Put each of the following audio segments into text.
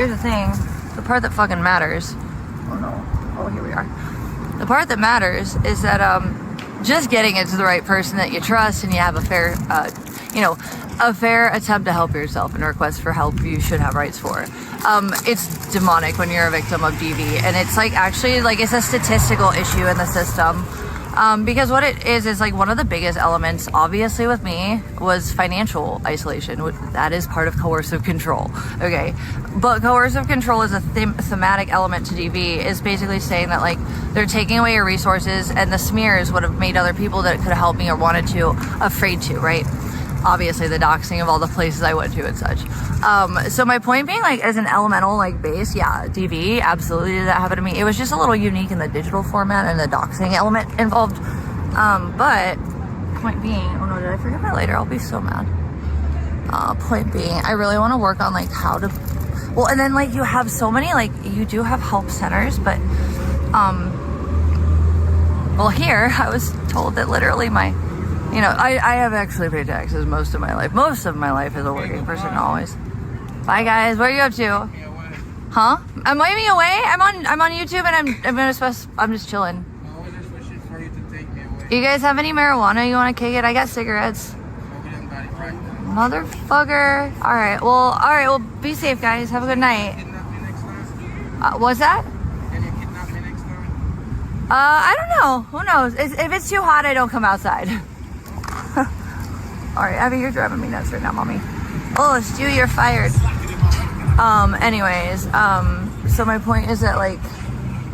Here's the thing, the part that fucking matters. Oh no. Oh, here we are. The part that matters is that just getting it to the right person that you trust and you have a fair, a fair attempt to help yourself and request for help you should have rights for. It's demonic when you're a victim of DV, and it's like actually like it's a statistical issue in the system. Because what it is like one of the biggest elements, obviously with me, was financial isolation. That is part of coercive control, okay? But coercive control is a thematic element to DV, is basically saying that like they're taking away your resources, and the smears would have made other people that could have helped me or wanted to afraid to, right? Obviously the doxing of all the places I went to and such. So my point being, like, as an elemental like base, yeah, DV absolutely did that happen to me. It was just a little unique in the digital format and the doxing element involved. But point being, oh no, did I forget my lighter? I'll be so mad. Point being, I really want to work on like how to, well, and then like you have so many, like you do have help centers, but well, here I was told that literally I have actually paid taxes most of my life. Most of my life as a working person, always. Bye guys, where are you up to? Huh? I'm waving away? I'm on YouTube and I'm just chilling. You guys have any marijuana you want to kick it? I got cigarettes. Motherfucker. Alright, well, be safe guys. Have a good night. What's that? I don't know. Who knows? If it's too hot, I don't come outside. Alright, Abby, you're driving me nuts right now, mommy. Oh, Stu, you're fired. Anyways, so my point is that, like,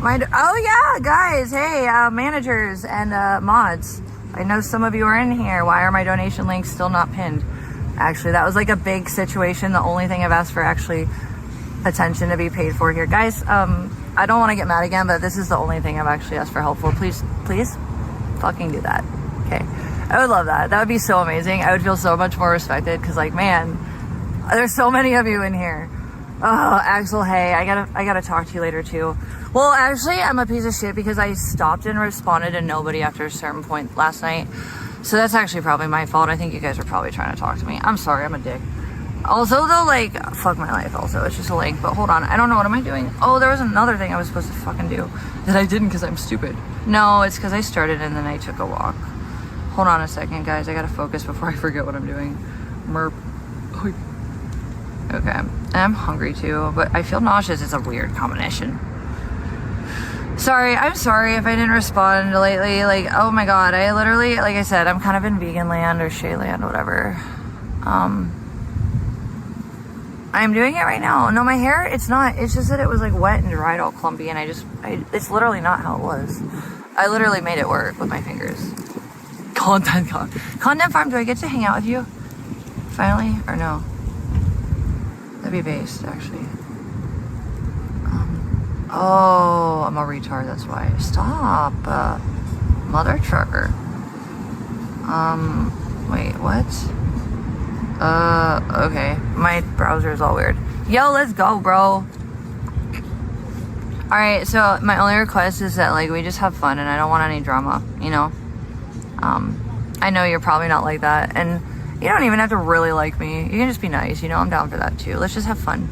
oh yeah, guys, hey, managers and, mods. I know some of you are in here. Why are my donation links still not pinned? Actually, that was, like, a big situation. The only thing I've asked for, actually, attention to be paid for here. Guys, I don't want to get mad again, but this is the only thing I've actually asked for help for. Please fucking do that, okay? I would love that. That would be so amazing. I would feel so much more respected because, like, man, there's so many of you in here. Oh, Axel, hey, I gotta talk to you later too. Well, actually, I'm a piece of shit because I stopped and responded to nobody after a certain point last night. So that's actually probably my fault. I think you guys are probably trying to talk to me. I'm sorry, I'm a dick. Also, though, like, fuck my life also. It's just a link. But hold on, I don't know. What am I doing? Oh, there was another thing I was supposed to fucking do that I didn't because I'm stupid. No, it's because I started and then I took a walk. Hold on a second, guys. I gotta focus before I forget what I'm doing. Merp. Okay. And I'm hungry too, but I feel nauseous. It's a weird combination. Sorry. I'm sorry if I didn't respond lately. Like, oh my god. I literally, like I said, I'm kind of in vegan land or Shea land, whatever. I'm doing it right now. No, my hair, it's not. It's just that it was like wet and dried, all clumpy, and it's literally not how it was. I literally made it work with my fingers. Content farm, do I get to hang out with you? Finally? Or no? That'd be based, actually. Oh, I'm a retard, that's why. Stop. Mother trucker. Wait, what? Okay. My browser is all weird. Yo, let's go, bro. Alright, so my only request is that, like, we just have fun and I don't want any drama, you know? I know you're probably not like that, and you don't even have to really like me. You can just be nice, you know? I'm down for that, too. Let's just have fun.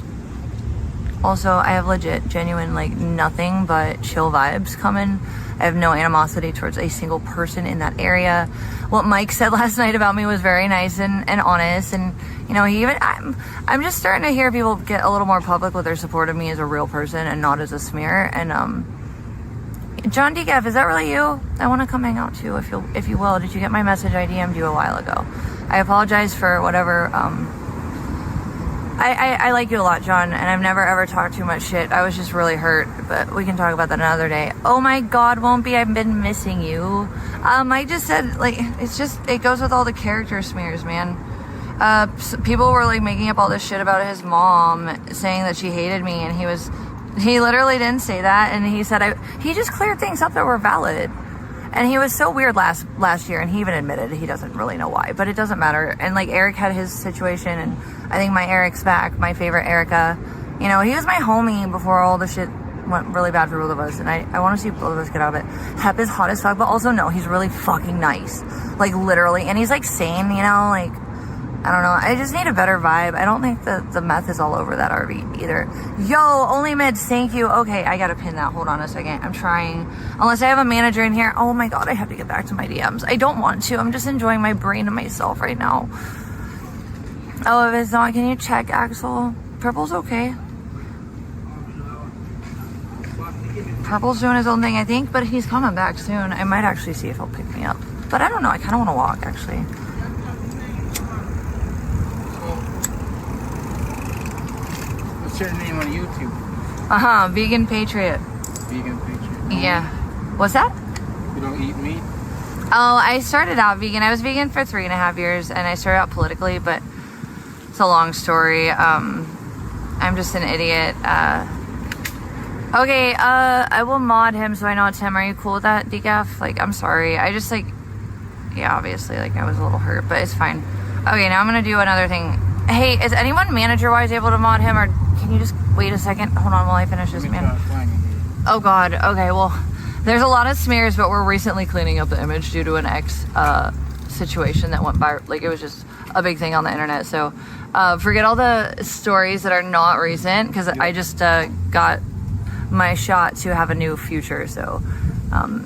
Also, I have legit, genuine, like, nothing but chill vibes coming. I have no animosity towards a single person in that area. What Mike said last night about me was very nice and honest, and, you know, I'm just starting to hear people get a little more public with their support of me as a real person and not as a smear, and, John Decaf, is that really you? I want to come hang out too, if you will. Did you get my message? I DM'd you a while ago. I apologize for whatever, I like you a lot, John, and I've never ever talked too much shit. I was just really hurt, but we can talk about that another day. Oh my god, won't be, I've been missing you. Mike just said, like, it goes with all the character smears, man. People were, like, making up all this shit about his mom, saying that she hated me, and he literally didn't say that, and he said, he just cleared things up that were valid. And he was so weird last year, and he even admitted he doesn't really know why, but it doesn't matter. And, like, Eric had his situation, and I think my Eric's back, my favorite Erica. You know, he was my homie before all the shit went really bad for both of us, and I want to see both of us get out of it. Hep is hot as fuck, but also no, he's really fucking nice. Like, literally, and he's, like, sane, you know, like, I don't know. I just need a better vibe. I don't think that the meth is all over that RV either. Yo, only meds, thank you. Okay, I gotta pin that. Hold on a second. I'm trying. Unless I have a manager in here. Oh my god, I have to get back to my DMs. I don't want to. I'm just enjoying my brain and myself right now. Oh, if it's not, can you check, Axel? Purple's okay. Purple's doing his own thing, I think, but he's coming back soon. I might actually see if he'll pick me up. But I don't know. I kind of want to walk, actually. What's your name on YouTube? Vegan Patriot. Vegan Patriot. Yeah. What's that? You don't eat meat? Oh, I started out vegan. I was vegan for 3.5 years, and I started out politically, but it's a long story. I'm just an idiot. Okay, I will mod him so I know it's him. Are you cool with that, Decaf? Like, I'm sorry. I just, like, yeah, obviously, like, I was a little hurt, but it's fine. Okay, now I'm gonna do another thing. Hey, is anyone manager-wise able to mod him, or can you just wait a second? Hold on while I finish this, man. Oh, God. Okay, well, there's a lot of smears, but we're recently cleaning up the image due to an ex situation that went viral. Like, it was just a big thing on the internet, so forget all the stories that are not recent, because I just got my shot to have a new future, so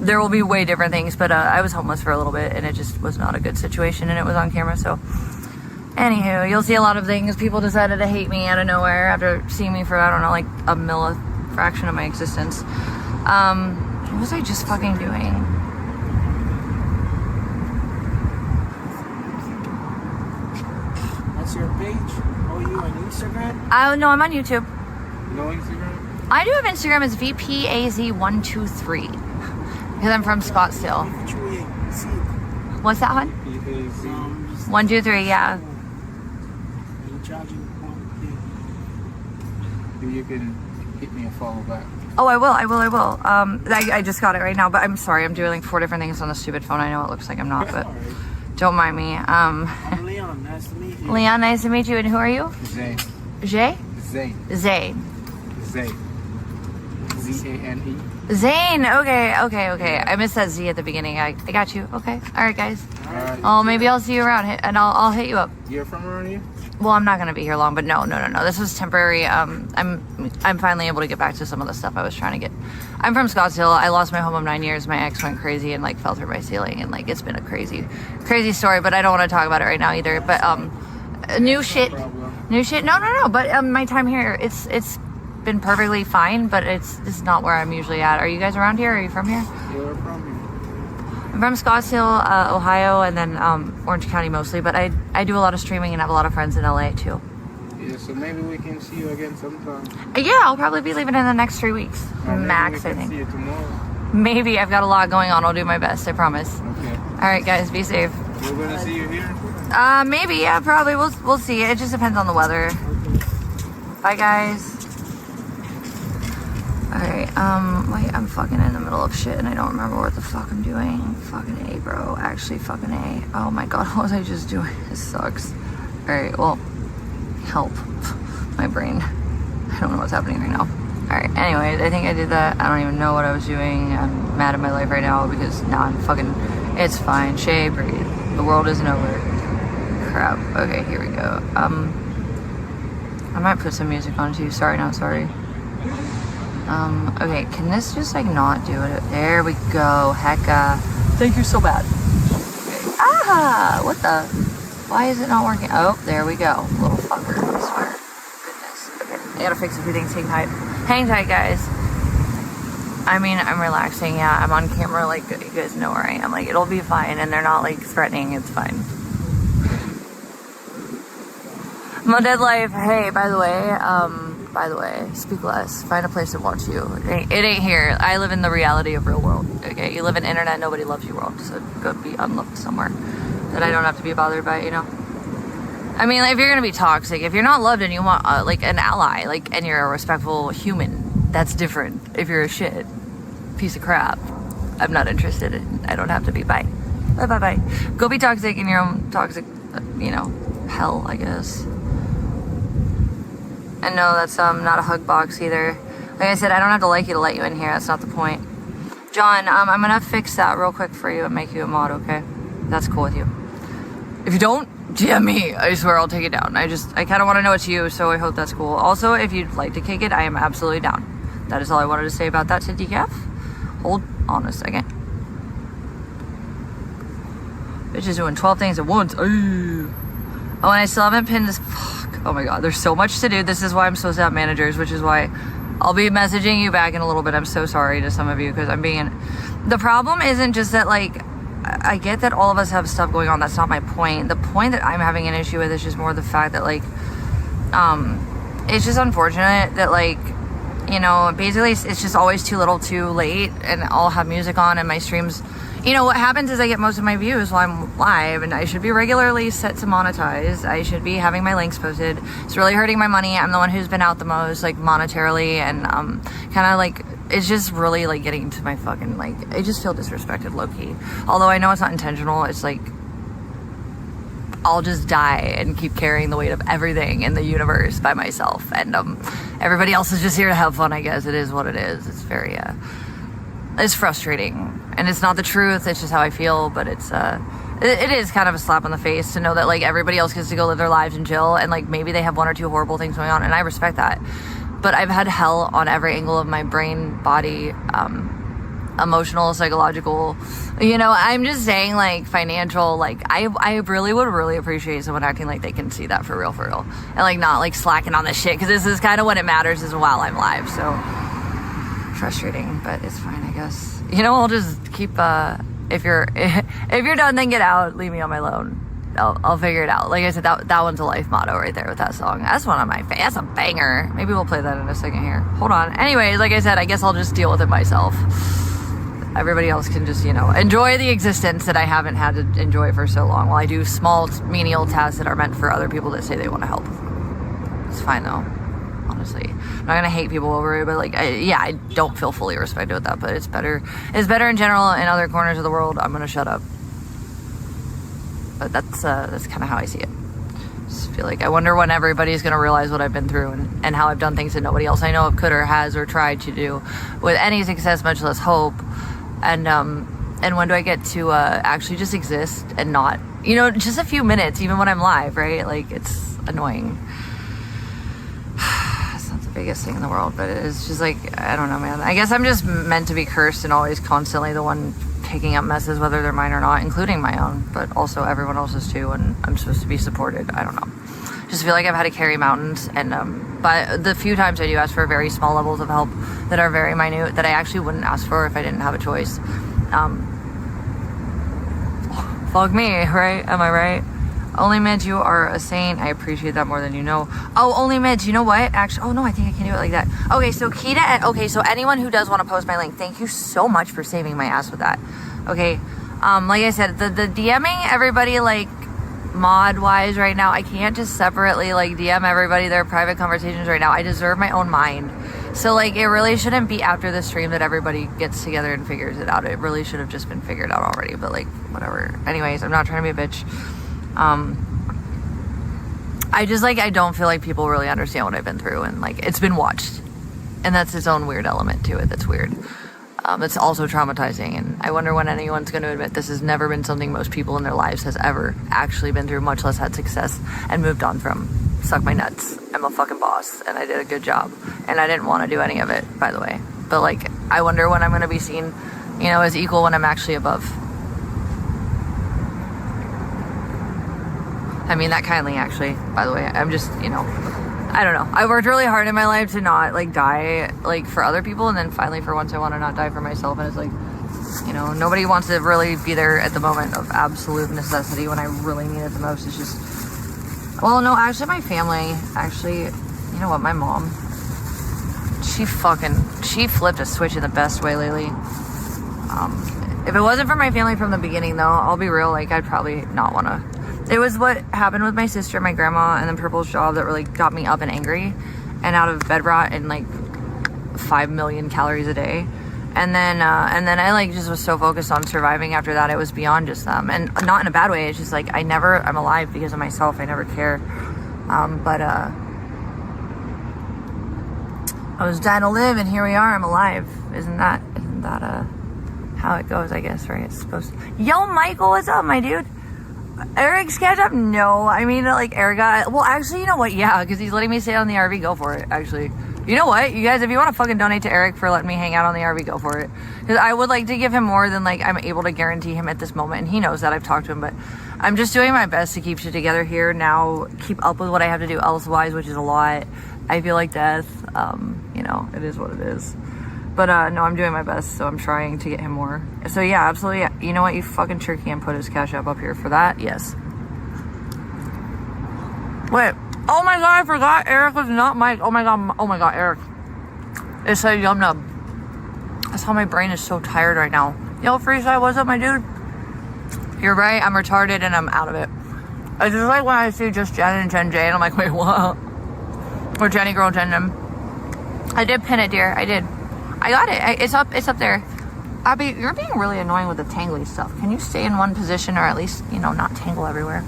there will be way different things, but I was homeless for a little bit, and it just was not a good situation, and it was on camera, so anywho, you'll see a lot of things. People decided to hate me out of nowhere after seeing me for, I don't know, like a millifraction of my existence. What was I just fucking doing? What's your page? Oh, you on Instagram? No, I'm on YouTube. No Instagram? I do have Instagram as VPAZ123 because I'm from Scottsdale. What's that, hon? 123, yeah. You can hit me a follow back. Oh, I will. I just got it right now, but I'm sorry. I'm doing like 4 different things on the stupid phone. I know it looks like I'm not, but don't mind me. I'm Leon. Nice to meet you. Leon, nice to meet you. And who are you? Zane. Jay? Zane. Zane. Zane. Z-A-N-E. Zane. Okay. I missed that Z at the beginning. I got you. Okay. All right, guys. All right. Oh, maybe I'll see you around, and I'll hit you up. You're from around here? Well, I'm not gonna be here long, but no. This was temporary. I'm finally able to get back to some of the stuff I was trying to get. I'm from Scottsdale. I lost my home of 9 years. My ex went crazy and like fell through my ceiling, and like it's been a crazy story. But I don't want to talk about it right now either. But new shit. No. But my time here, it's been perfectly fine. But this is not where I'm usually at. Are you guys around here? Are you from here? You're from here. I'm from Scottsdale, Ohio, and then Orange County mostly, but I do a lot of streaming and have a lot of friends in LA too. Yeah, so maybe we can see you again sometime. Yeah, I'll probably be leaving in the next 3 weeks. Max, I think. See you tomorrow. Maybe. I've got a lot going on. I'll do my best, I promise. Okay. Alright guys, be safe. We're gonna see you here? Maybe, yeah, probably. We'll see. It just depends on the weather. Bye guys. Alright, wait, I'm fucking in the middle of shit and I don't remember what the fuck I'm doing. Fucking A, bro. Actually, fucking A. Oh my god, what was I just doing? This sucks. Alright, well, help. My brain. I don't know what's happening right now. Alright, anyways, I think I did that. I don't even know what I was doing. I'm mad at my life right now because now I'm fucking... It's fine. Shay, breathe. The world isn't over. Crap. Okay, here we go. I might put some music on too. Sorry, not sorry. Okay, can this just like not do it? There we go. Hecka. Thank you so bad. Okay. Ah! What the? Why is it not working? Oh, there we go. Little fucker. I swear. Goodness. Okay, I gotta fix a few things. Hang tight. Hang tight, guys. I mean, I'm relaxing. Yeah, I'm on camera. Like, you guys know where I am. Like, it'll be fine. And they're not like threatening. It's fine. My dead life. Hey, by the way, speak less. Find a place that wants you. It ain't here. I live in the reality of real world. Okay, you live in internet, nobody loves you world. So go be unloved somewhere that I don't have to be bothered by. You know. I mean, like, if you're gonna be toxic, if you're not loved and you want like an ally, like, and you're a respectful human, that's different. If you're a shit piece of crap, I'm not interested in. I don't have to be. Bye. Bye. Go be toxic in your own toxic, hell, I guess. And no, that's not a hug box either. Like I said, I don't have to like you to let you in here. That's not the point. John, I'm gonna fix that real quick for you and make you a mod, okay? That's cool with you. If you don't, DM me. I swear I'll take it down. I kind of want to know it's you, so I hope that's cool. Also, if you'd like to kick it, I am absolutely down. That is all I wanted to say about that to Decaf. Hold on a second. Bitch is doing 12 things at once. Ooh. Oh, and I still haven't pinned this. Fuck. Oh my god, there's so much to do. This is why I'm supposed to have managers, which is why I'll be messaging you back in a little bit. I'm so sorry to some of you because I'm being... The problem isn't just that, like, I get that all of us have stuff going on. That's not my point. The point that I'm having an issue with is just more the fact that, like, it's just unfortunate that, like, you know, basically it's just always too little too late, and I'll have music on and my streams... You know, what happens is I get most of my views while I'm live, and I should be regularly set to monetize. I should be having my links posted. It's really hurting my money. I'm the one who's been out the most, like, monetarily, and kind of, like, it's just really, like, getting to my fucking, like, I just feel disrespected low-key. Although I know it's not intentional, it's like, I'll just die and keep carrying the weight of everything in the universe by myself, and everybody else is just here to have fun, I guess. It is what it is. It's very, it's frustrating. And it's not the truth, it's just how I feel, but it is kind of a slap on the face to know that, like, everybody else gets to go live their lives and chill, and, like, maybe they have one or two horrible things going on, and I respect that. But I've had hell on every angle of my brain, body, emotional, psychological, you know, I'm just saying, like, financial, like, I really would really appreciate someone acting like they can see that for real, and, like, not, like, slacking on this shit, because this is kind of when it matters is while I'm live, so frustrating, but it's fine, I guess. You know, I'll just keep, if you're done, then get out, leave me on my loan. I'll figure it out. Like I said, that one's a life motto right there with that song. That's one of my, that's a banger. Maybe we'll play that in a second here. Hold on. Anyways, like I said, I guess I'll just deal with it myself. Everybody else can just, you know, enjoy the existence that I haven't had to enjoy for so long while I do small, menial tasks that are meant for other people that say they want to help. It's fine, though. Honestly, I'm not gonna hate people over it, but, like, I don't feel fully respected with that, but it's better in general. In other corners of the world, I'm gonna shut up, but that's kind of how I see it. Just feel like I wonder when everybody's gonna realize what I've been through and how I've done things that nobody else I know of could or has or tried to do with any success, much less hope, and when do I get to actually just exist and not, you know, just a few minutes even when I'm live, right? Like, it's annoying. Biggest thing in the world, but it's just, like, I don't know, man. I guess I'm just meant to be cursed and always constantly the one picking up messes, whether they're mine or not, including my own, but also everyone else's too, and I'm supposed to be supported. I don't know. Just feel like I've had to carry mountains, and but the few times I do ask for very small levels of help that are very minute, that I actually wouldn't ask for if I didn't have a choice. Fuck me, right? Am I right? Only Mids, you are a saint. I appreciate that more than you know. Oh, Only Mids, you know what? Actually, oh no, I think I can do it like that. Okay, so so anyone who does want to post my link, thank you so much for saving my ass with that. Okay, like I said, the DMing everybody, like, mod-wise right now, I can't just separately, like, DM everybody their private conversations right now. I deserve my own mind. So, like, it really shouldn't be after the stream that everybody gets together and figures it out. It really should have just been figured out already, but, like, whatever. Anyways, I'm not trying to be a bitch. I just, like, I don't feel like people really understand what I've been through, and, like, it's been watched, and that's its own weird element to it that's weird. It's also traumatizing, and I wonder when anyone's going to admit this has never been something most people in their lives has ever actually been through, much less had success and moved on from. Suck my nuts. I'm a fucking boss, and I did a good job, and I didn't want to do any of it, by the way, but, like, I wonder when I'm going to be seen, you know, as equal when I'm actually above. I mean that kindly, actually, by the way. I'm just, you know, I don't know. I worked really hard in my life to not, like, die, like, for other people, and then finally for once I want to not die for myself, and it's like, you know, nobody wants to really be there at the moment of absolute necessity when I really need it the most. It's just, well, no, actually my family, you know what, my mom, she flipped a switch in the best way lately. If it wasn't for my family from the beginning, though, I'll be real, like, I'd probably not want to. It was what happened with my sister and my grandma and then Purple's job that really got me up and angry and out of bed rot and, like, 5 million calories a day. And then I, like, just was so focused on surviving after that, it was beyond just them. And not in a bad way, it's just, like, I'm alive because of myself. I never care. But I was dying to live, and here we are, I'm alive. Isn't that how it goes, I guess, right? It's supposed to. Yo, Michael, what's up, my dude? Eric's catch up? No. I mean, like, Eric got... Well, actually, you know what? Yeah, because he's letting me stay on the RV. Go for it, actually. You know what? You guys, if you want to fucking donate to Eric for letting me hang out on the RV, go for it. Because I would like to give him more than, like, I'm able to guarantee him at this moment. And he knows that. I've talked to him. But I'm just doing my best to keep shit together here now. Keep up with what I have to do elsewise, which is a lot. I feel like death. You know, it is what it is. But no, I'm doing my best, so I'm trying to get him more. So yeah, absolutely. You know what? You fucking sure can put his cash up here for that. Yes. Wait. Oh my god, I forgot Eric was not Mike. Oh my god, Eric. It said Yum Nub. That's how my brain is so tired right now. Yo, Freeside, what's up, my dude? You're right, I'm retarded and I'm out of it. It's just like when I see just Jen and Jen J, and I'm like, wait, what? Or Jenny Girl Jen them. I did pin it, dear. I did. I got it. It's up there. Abby, you're being really annoying with the tangly stuff. Can you stay in one position or at least, you know, not tangle everywhere?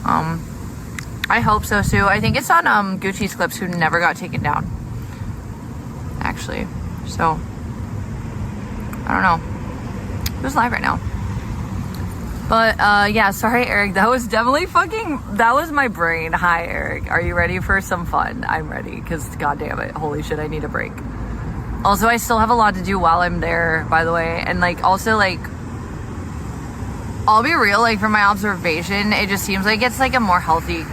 I hope so, Sue. I think it's on Gucci's clips who never got taken down. Actually. So, I don't know. Who's live right now? But, yeah, sorry, Eric. That was definitely that was my brain. Hi, Eric. Are you ready for some fun? I'm ready, because, god damn it. Holy shit, I need a break. Also, I still have a lot to do while I'm there, by the way. And, like, also, like, I'll be real, like, from my observation, it just seems like it's, like, a more healthy,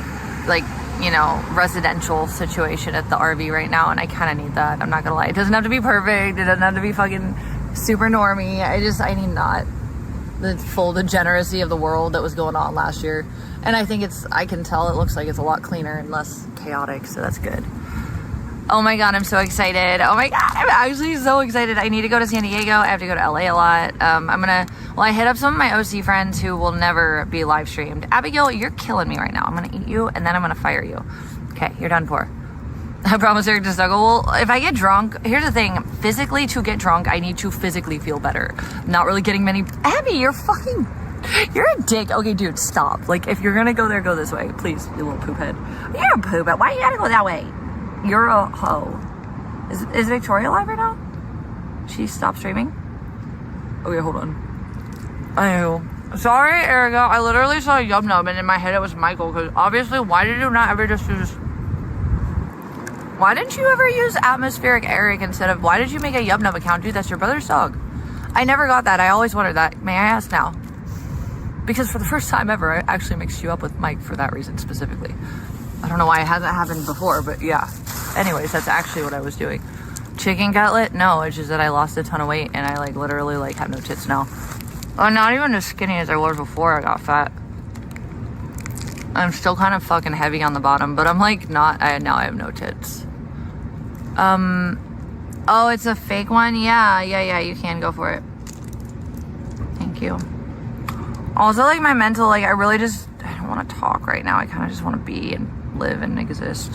like, you know, residential situation at the RV right now. And I kind of need that. I'm not gonna lie. It doesn't have to be perfect. It doesn't have to be fucking super normie. I need not the full degeneracy of the world that was going on last year. And I think I can tell it looks like it's a lot cleaner and less chaotic. So that's good. Oh my god, I'm so excited. Oh my god, I'm actually so excited. I need to go to San Diego. I have to go to LA a lot. I hit up some of my OC friends who will never be live streamed. Abigail, you're killing me right now. I'm gonna eat you and then I'm gonna fire you. Okay, you're done for. I promise Eric to struggle. Well, if I get drunk, here's the thing. Physically, to get drunk, I need to physically feel better. Not really getting many. Abby, you're a dick. Okay, dude, stop. Like, if you're gonna go there, go this way. Please, you little poop head. You're a poop head. Why you gotta go that way? You're a hoe. Is Victoria live right now? She stopped streaming? Okay, hold on. Sorry, Erica. I literally saw Yum Nub and in my head it was Michael, because obviously, why did you not ever just use... Why didn't you ever use Atmospheric Eric instead of... Why did you make a Yum Nub account? Dude, that's your brother's dog. I never got that. I always wondered that. May I ask now? Because for the first time ever, I actually mixed you up with Mike for that reason specifically. I don't know why it hasn't happened before, but yeah. Anyways, that's actually what I was doing. Chicken cutlet? No, it's just that I lost a ton of weight and I like literally like have no tits now. I'm not even as skinny as I was before I got fat. I'm still kind of fucking heavy on the bottom, but I'm like not, now I have no tits. Oh, it's a fake one? Yeah, you can go for it. Thank you. Also, like my mental, like I really just, I don't want to talk right now. I kind of just want to be and live and exist.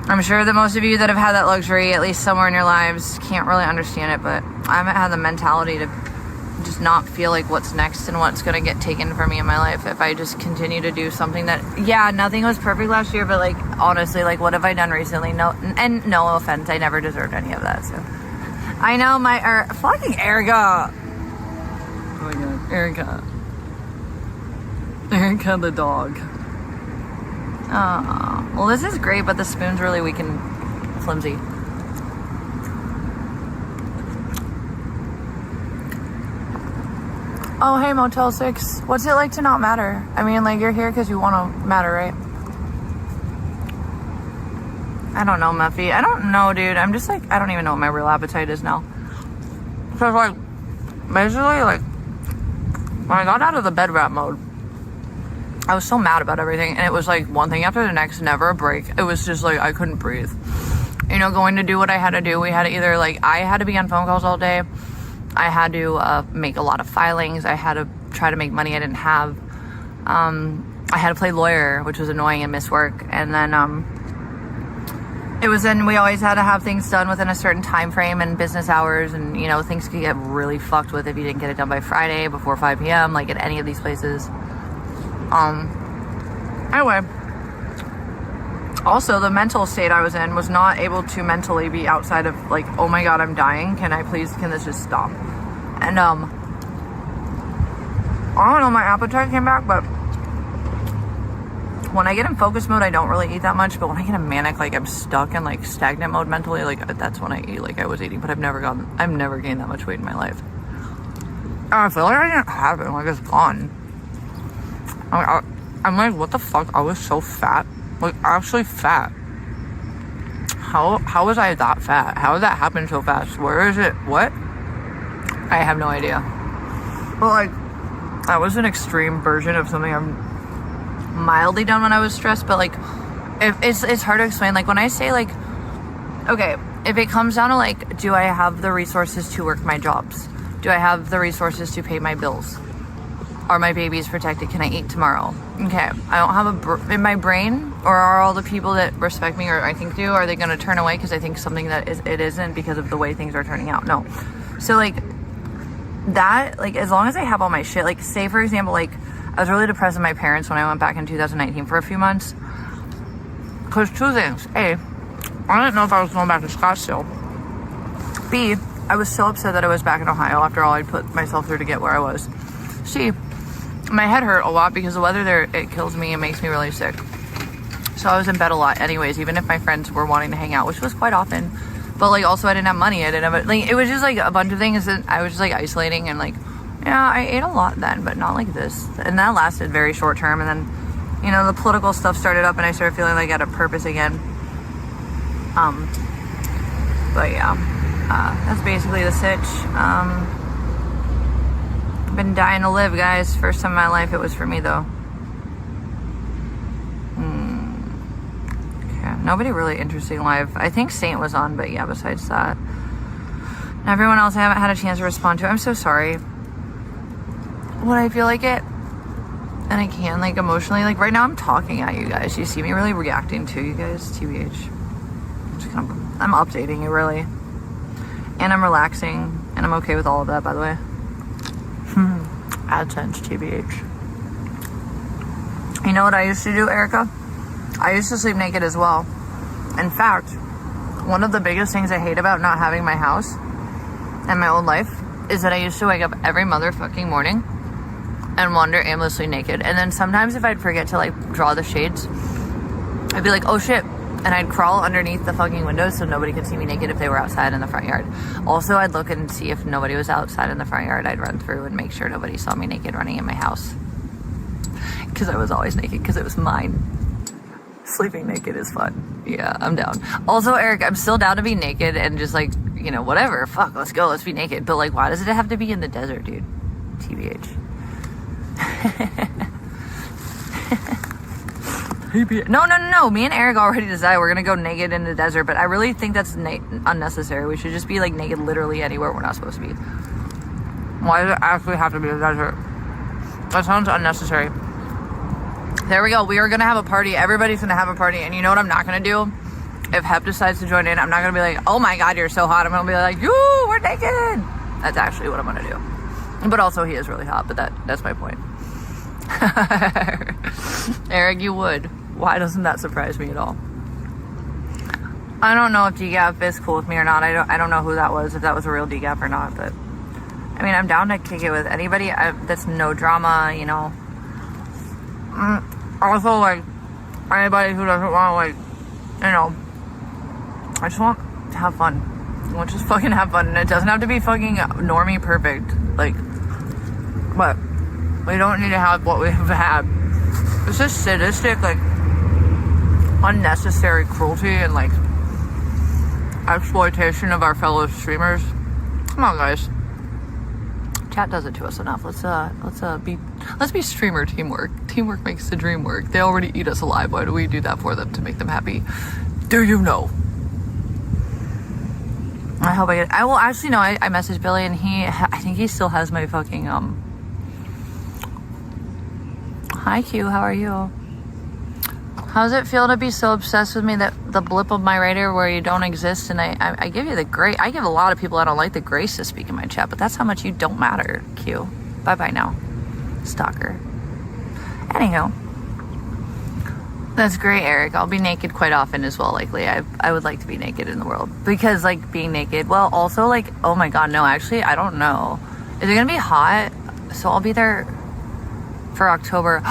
I'm sure that most of you that have had that luxury, at least somewhere in your lives, can't really understand it, but I haven't had the mentality to just not feel like what's next and what's going to get taken from me in my life if I just continue to do something that, yeah, nothing was perfect last year, but like, honestly, like, what have I done recently? No, and no offense, I never deserved any of that, so. I know fucking Erica. Oh my god, Erica the dog. Well, this is great, but the spoon's really weak and flimsy. Oh, hey, Motel 6. What's it like to not matter? I mean, like, you're here because you want to matter, right? I don't know, Muffy. I don't know, dude. I'm just like, I don't even know what my real appetite is now. So, like, basically, like, when I got out of the bed wrap mode, I was so mad about everything, and it was like one thing after the next, never a break. It was just like I couldn't breathe. You know, going to do what I had to do. We had to either, like, I had to be on phone calls all day. I had to make a lot of filings. I had to try to make money I didn't have. I had to play lawyer, which was annoying and miss work. And then we always had to have things done within a certain time frame and business hours, and you know, things could get really fucked with if you didn't get it done by Friday before 5 p.m. like at any of these places. Anyway, also the mental state I was in was not able to mentally be outside of like, oh my god, I'm dying, can this just stop? And I don't know, my appetite came back, but when I get in focus mode, I don't really eat that much. But when I get in manic, like I'm stuck in like stagnant mode mentally, like that's when I eat like I was eating. But I've never gained that much weight in my life. I feel like I didn't have it, like it's gone. I'm like, what the fuck? I was so fat, like actually fat. How was I that fat? How did that happen so fast? Where is it? What? I have no idea. But like, that was an extreme version of something I'm mildly done when I was stressed. But like, it's hard to explain. Like when I say like, okay, if it comes down to like, do I have the resources to work my jobs? Do I have the resources to pay my bills? Are my babies protected? Can I eat tomorrow? Okay, I don't have in my brain, or are all the people that respect me or I think do, are they going to turn away because I think something that it isn't because of the way things are turning out? No. So like that, like as long as I have all my shit, like say for example, like I was really depressed with my parents when I went back in 2019 for a few months. Because two things. A, I didn't know if I was going back to Scottsdale. B, I was so upset that I was back in Ohio after all I'd put myself through to get where I was. C, my head hurt a lot because the weather there, it kills me and makes me really sick. So I was in bed a lot anyways, even if my friends were wanting to hang out, which was quite often. But like also I didn't have money. I didn't have like, it was just like a bunch of things that I was just like isolating and like, yeah, I ate a lot then, but not like this. And that lasted very short term. And then, you know, the political stuff started up and I started feeling like I had a purpose again. But yeah, that's basically the sitch. Been dying to live, guys. First time in my life it was for me though. Okay, nobody really interesting live. I think Saint was on, but yeah, besides that, everyone else I haven't had a chance to respond to. I'm so sorry. When I feel like it, and I can, like emotionally, like right now I'm talking at you guys. You see me really reacting to you guys, TBH. I'm updating you really, and I'm relaxing, and I'm okay with all of that, by the way. AdSense, TBH. You know what I used to do, Erica? I used to sleep naked as well. In fact, one of the biggest things I hate about not having my house and my own life is that I used to wake up every motherfucking morning and wander aimlessly naked. And then sometimes if I'd forget to like draw the shades, I'd be like, oh shit. And I'd crawl underneath the fucking windows so nobody could see me naked if they were outside in the front yard. Also, I'd look and see if nobody was outside in the front yard. I'd run through and make sure nobody saw me naked running in my house. Because I was always naked because it was mine. Sleeping naked is fun. Yeah, I'm down. Also, Eric, I'm still down to be naked and just like, you know, whatever. Fuck, let's go. Let's be naked. But like, why does it have to be in the desert, dude? TBH. No. Me and Eric already decided we're gonna go naked in the desert, but I really think that's unnecessary. We should just be like naked literally anywhere we're not supposed to be. Why does it actually have to be the desert? That sounds unnecessary. There we go. We are gonna have a party. Everybody's gonna have a party, and you know what I'm not gonna do? If Hep decides to join in, I'm not gonna be like, oh my god, you're so hot. I'm gonna be like, yoo, we're naked. That's actually what I'm gonna do. But also, he is really hot. But that's my point. Eric, you would. Why doesn't that surprise me at all? I don't know if DGAF is cool with me or not. I don't know who that was, if that was a real DGAF or not, but I mean, I'm down to kick it with anybody. That's no drama, you know. Also, like, anybody who doesn't want to, like, you know, I just want to have fun. Let's just fucking have fun. And it doesn't have to be fucking normie perfect. Like, but we don't need to have what we have had. It's just sadistic, like, unnecessary cruelty and, like, exploitation of our fellow streamers. Come on, guys. Chat does it to us enough. Let's be streamer teamwork. Teamwork makes the dream work. They already eat us alive. Why do we do that for them to make them happy? Do you know? I hope I will actually know. I messaged Billy and I think he still has my fucking Hi Q, how are you? How does it feel to be so obsessed with me that the blip of my radar where you don't exist? And I give you the grace. I give a lot of people I don't like the grace to speak in my chat, but that's how much you don't matter, Q. Bye now, stalker. Anyhow, that's great, Eric. I'll be naked quite often as well, likely. I would like to be naked in the world. Because, like, being naked, well, also, like, oh my god, no, actually, I don't know. Is it gonna be hot? So I'll be there for October.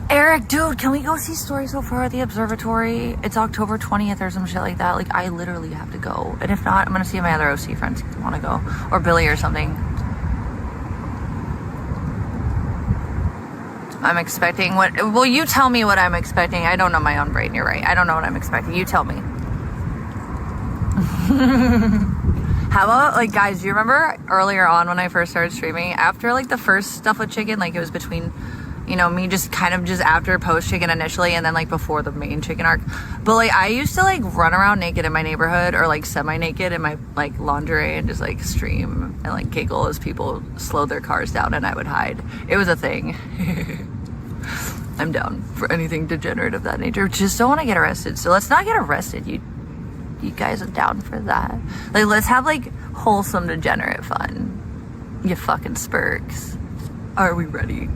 Eric, dude, can we go see Story So Far at the observatory? It's October 20th or some shit like that. Like, I literally have to go. And if not, I'm gonna see my other OC friends who want to go. Or Billy or something. I'm expecting what... Well, you tell me what I'm expecting. I don't know my own brain. You're right. I don't know what I'm expecting. You tell me. How about, like, guys, do you remember earlier on when I first started streaming? After, like, the first stuff with chicken, like, it was between, you know, me just kind of just after post chicken initially and then, like, before the main chicken arc. But, like, I used to, like, run around naked in my neighborhood or, like, semi-naked in my, like, lingerie and just, like, stream and, like, giggle as people slowed their cars down and I would hide. It was a thing. I'm down for anything degenerate of that nature. Just don't want to get arrested. So let's not get arrested. You guys are down for that? Like, let's have, like, wholesome degenerate fun. You fucking spurks. Are we ready?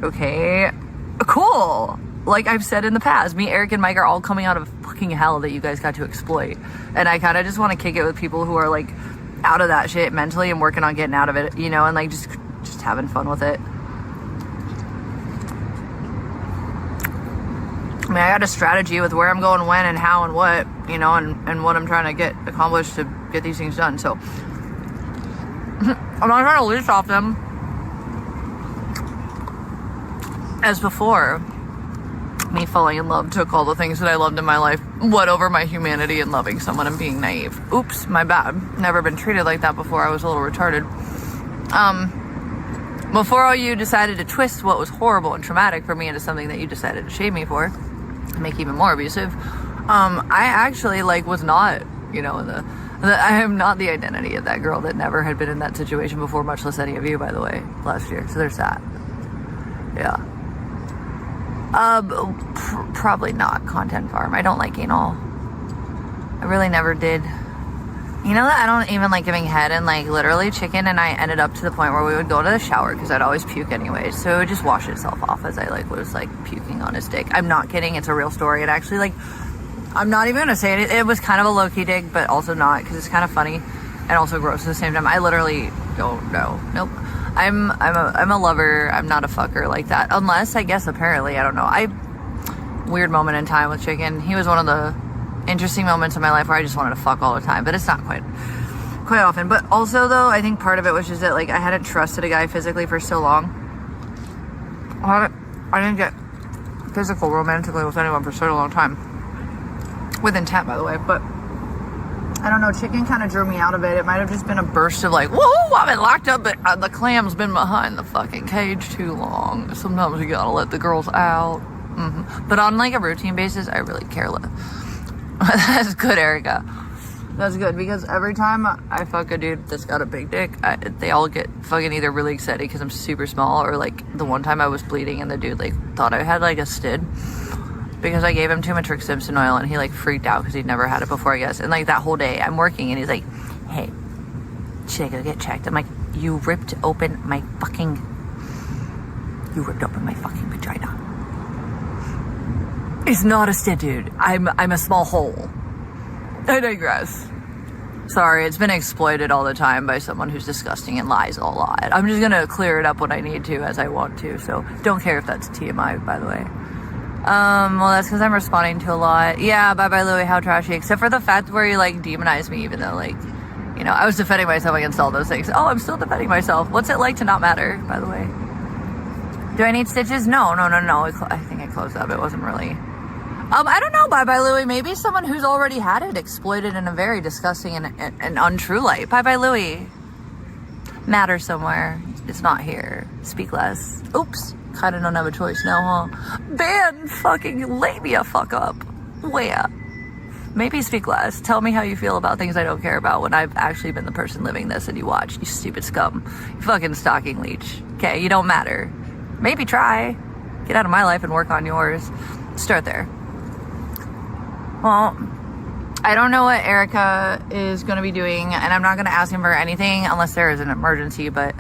Okay. Cool. Like I've said in the past, me, Eric, and Mike are all coming out of fucking hell that you guys got to exploit. And I kind of just want to kick it with people who are, like, out of that shit mentally and working on getting out of it, you know, and, like, just having fun with it. I mean, I got a strategy with where I'm going, when, and how, and what, you know, and what I'm trying to get accomplished to get these things done. So, I'm not trying to leech off them. As before, me falling in love took all the things that I loved in my life, what over my humanity and loving someone and being naive. Oops, my bad. Never been treated like that before. I was a little retarded. Before all you decided to twist what was horrible and traumatic for me into something that you decided to shame me for, make even more abusive, I actually, like, was not, you know, I am not the identity of that girl that never had been in that situation before, much less any of you, by the way, last year. So there's that. Yeah. Probably not content farm. I don't like anal. I really never did. You know that I don't even like giving head, and, like, literally chicken and I ended up to the point where we would go to the shower because I'd always puke anyway, so it would just wash itself off as I, like, was, like, puking on his dick. I'm not kidding, it's a real story. It actually, like, I'm not even gonna say it. It was kind of a low-key dig, but also not, because it's kind of funny and also gross at the same time. I literally don't know. Nope. I'm a lover. I'm not a fucker like that, unless, I guess, apparently, I don't know. Weird moment in time with chicken. He was one of the interesting moments in my life where I just wanted to fuck all the time, but it's not quite often. But also, though, I think part of it was just that, like, I hadn't trusted a guy physically for so long. I didn't get physical romantically with anyone for such a long time, with intent, by the way. But I don't know, chicken kind of drew me out of it. It might have just been a burst of, like, whoa, I've been locked up, but the clam's been behind the fucking cage too long. Sometimes you gotta let the girls out. But on, like, a routine basis, I really care less. That's good, Erica. That's good, because every time I fuck a dude that's got a big dick, they all get fucking either really excited because I'm super small, or, like, the one time I was bleeding and the dude, like, thought I had, like, a stid because I gave him too much Rick Simpson oil, and he, like, freaked out because he'd never had it before, I guess. And, like, that whole day I'm working and he's like, hey, should I go get checked? I'm like, you ripped open my fucking vagina. It's not a stid, dude. I'm a small hole. I digress. Sorry, it's been exploited all the time by someone who's disgusting and lies a lot. I'm just gonna clear it up when I need to, as I want to, so don't care if that's TMI, by the way. Well, that's because I'm responding to a lot. Yeah, bye-bye, Louie, how trashy. Except for the fact where you, like, demonize me, even though, like, you know, I was defending myself against all those things. Oh, I'm still defending myself. What's it like to not matter, by the way? Do I need stitches? No. I think I closed up. It wasn't really... I don't know, bye-bye, Louie. Maybe someone who's already had it exploited in a very disgusting and untrue light. Bye-bye, Louie. Matter somewhere. It's not here. Speak less. Oops. Kind of don't have a choice now, huh? Ban fucking labia fuck up. Where? Maybe speak less. Tell me how you feel about things I don't care about when I've actually been the person living this and you watch. You stupid scum. You fucking stalking leech. Okay, you don't matter. Maybe try. Get out of my life and work on yours. Start there. Well, I don't know what Erica is going to be doing, and I'm not going to ask him for anything unless there is an emergency, but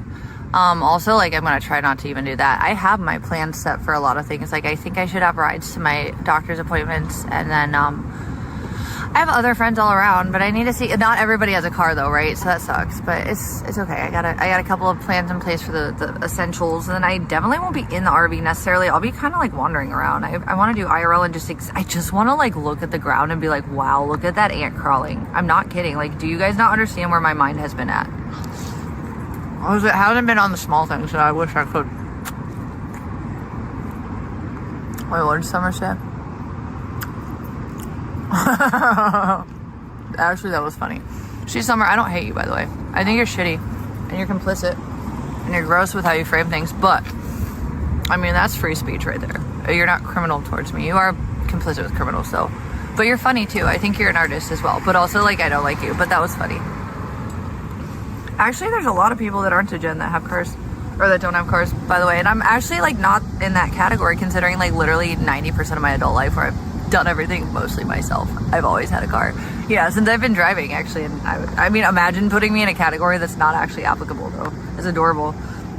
also, like, I'm going to try not to even do that. I have my plans set for a lot of things. Like, I think I should have rides to my doctor's appointments, and then I have other friends all around, but I need to see. Not everybody has a car though, right? So that sucks. But it's okay. I got a couple of plans in place for the essentials, and then I definitely won't be in the RV necessarily. I'll be kind of like wandering around. I want to do IRL and I just want to like look at the ground and be like, wow, look at that ant crawling. I'm not kidding. Like, do you guys not understand where my mind has been at? It hasn't been on the small things, so I wish I could. Wait, what did Summer say? Actually, that was funny. She's Summer. I don't hate you, by the way. I think you're shitty and you're complicit and you're gross with how you frame things, but I mean, that's free speech right there. You're not criminal towards me. You are complicit with criminals though, but you're funny too. I think you're an artist as well, but also like I don't like you, but that was funny. Actually, there's a lot of people that aren't a gen that have cars or that don't have cars, by the way, and I'm actually like not in that category considering like literally 90% of my adult life where I've done everything mostly myself. I've always had a car. Yeah, since I've been driving actually, and I mean, imagine putting me in a category that's not actually applicable though. It's adorable.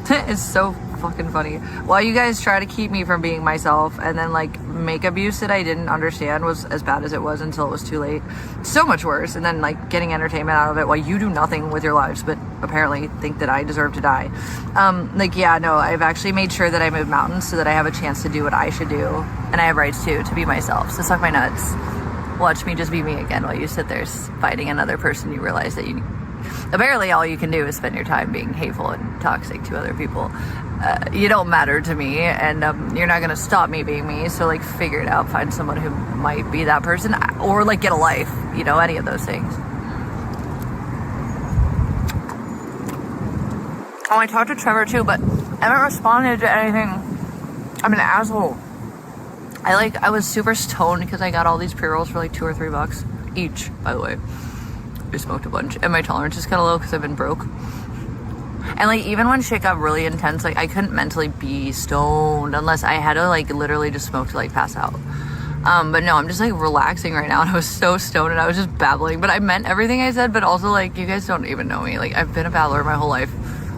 It's so fucking funny. While you guys try to keep me from being myself, and then like make abuse that I didn't understand was as bad as it was until it was too late. So much worse, and then like getting entertainment out of it while you do nothing with your lives but apparently think that I deserve to die. Like, yeah, no, I've actually made sure that I move mountains so that I have a chance to do what I should do, and I have rights to be myself. So suck my nuts. Watch me just be me again while you sit there fighting another person you realize that you apparently all you can do is spend your time being hateful and toxic to other people. You don't matter to me, and you're not gonna stop me being me, so like figure it out. Find someone who might be that person, or like get a life, you know, any of those things. Oh, I talked to Trevor too, but I haven't responded to anything. I'm an asshole. I was super stoned because I got all these pre-rolls for like $2 or $3 each, by the way. I smoked a bunch, and my tolerance is kind of low because I've been broke. And like even when shit got really intense, like I couldn't mentally be stoned unless I had to like literally just smoke to like pass out. But no, I'm just like relaxing right now, and I was so stoned and I was just babbling, but I meant everything I said. But also like you guys don't even know me. Like I've been a babbler my whole life,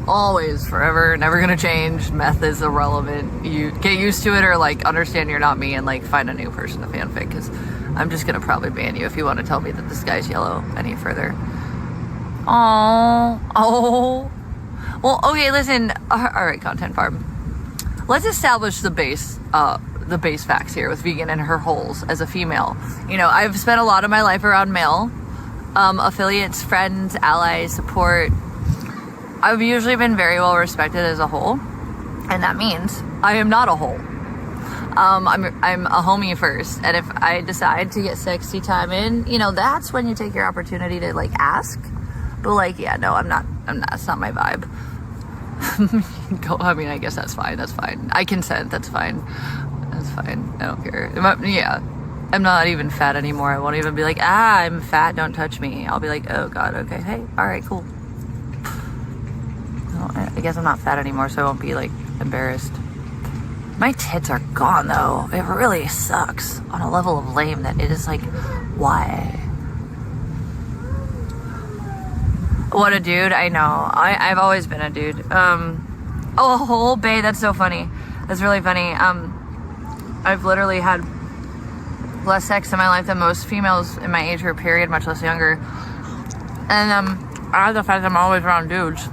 always, forever, never gonna change. Meth is irrelevant. You get used to it or like understand you're not me and like find a new person to fanfic, because I'm just gonna probably ban you if you want to tell me that the sky's yellow any further. Oh. Well, okay, listen. All right, content farm. Let's establish the base facts here with Vegan and her holes as a female. You know, I've spent a lot of my life around male affiliates, friends, allies, support. I've usually been very well respected as a whole, and that means I am not a whole. I'm a homie first, and if I decide to get sexy time in, you know, that's when you take your opportunity to like ask. But like, yeah, no, I'm not. That's not my vibe. I mean, I guess that's fine. I consent. That's fine. I don't care. Yeah, I'm not even fat anymore. I won't even be like, I'm fat, don't touch me. I'll be like, oh God, okay, hey, all right, cool. Well, I guess I'm not fat anymore, so I won't be like embarrassed. My tits are gone though. It really sucks on a level of lame that it is like, why? What a dude. I know. I've always been a dude. Oh, a whole bae. That's so funny. That's really funny. I've literally had less sex in my life than most females in my age group, period, much less younger. And I have the fact that I'm always around dudes.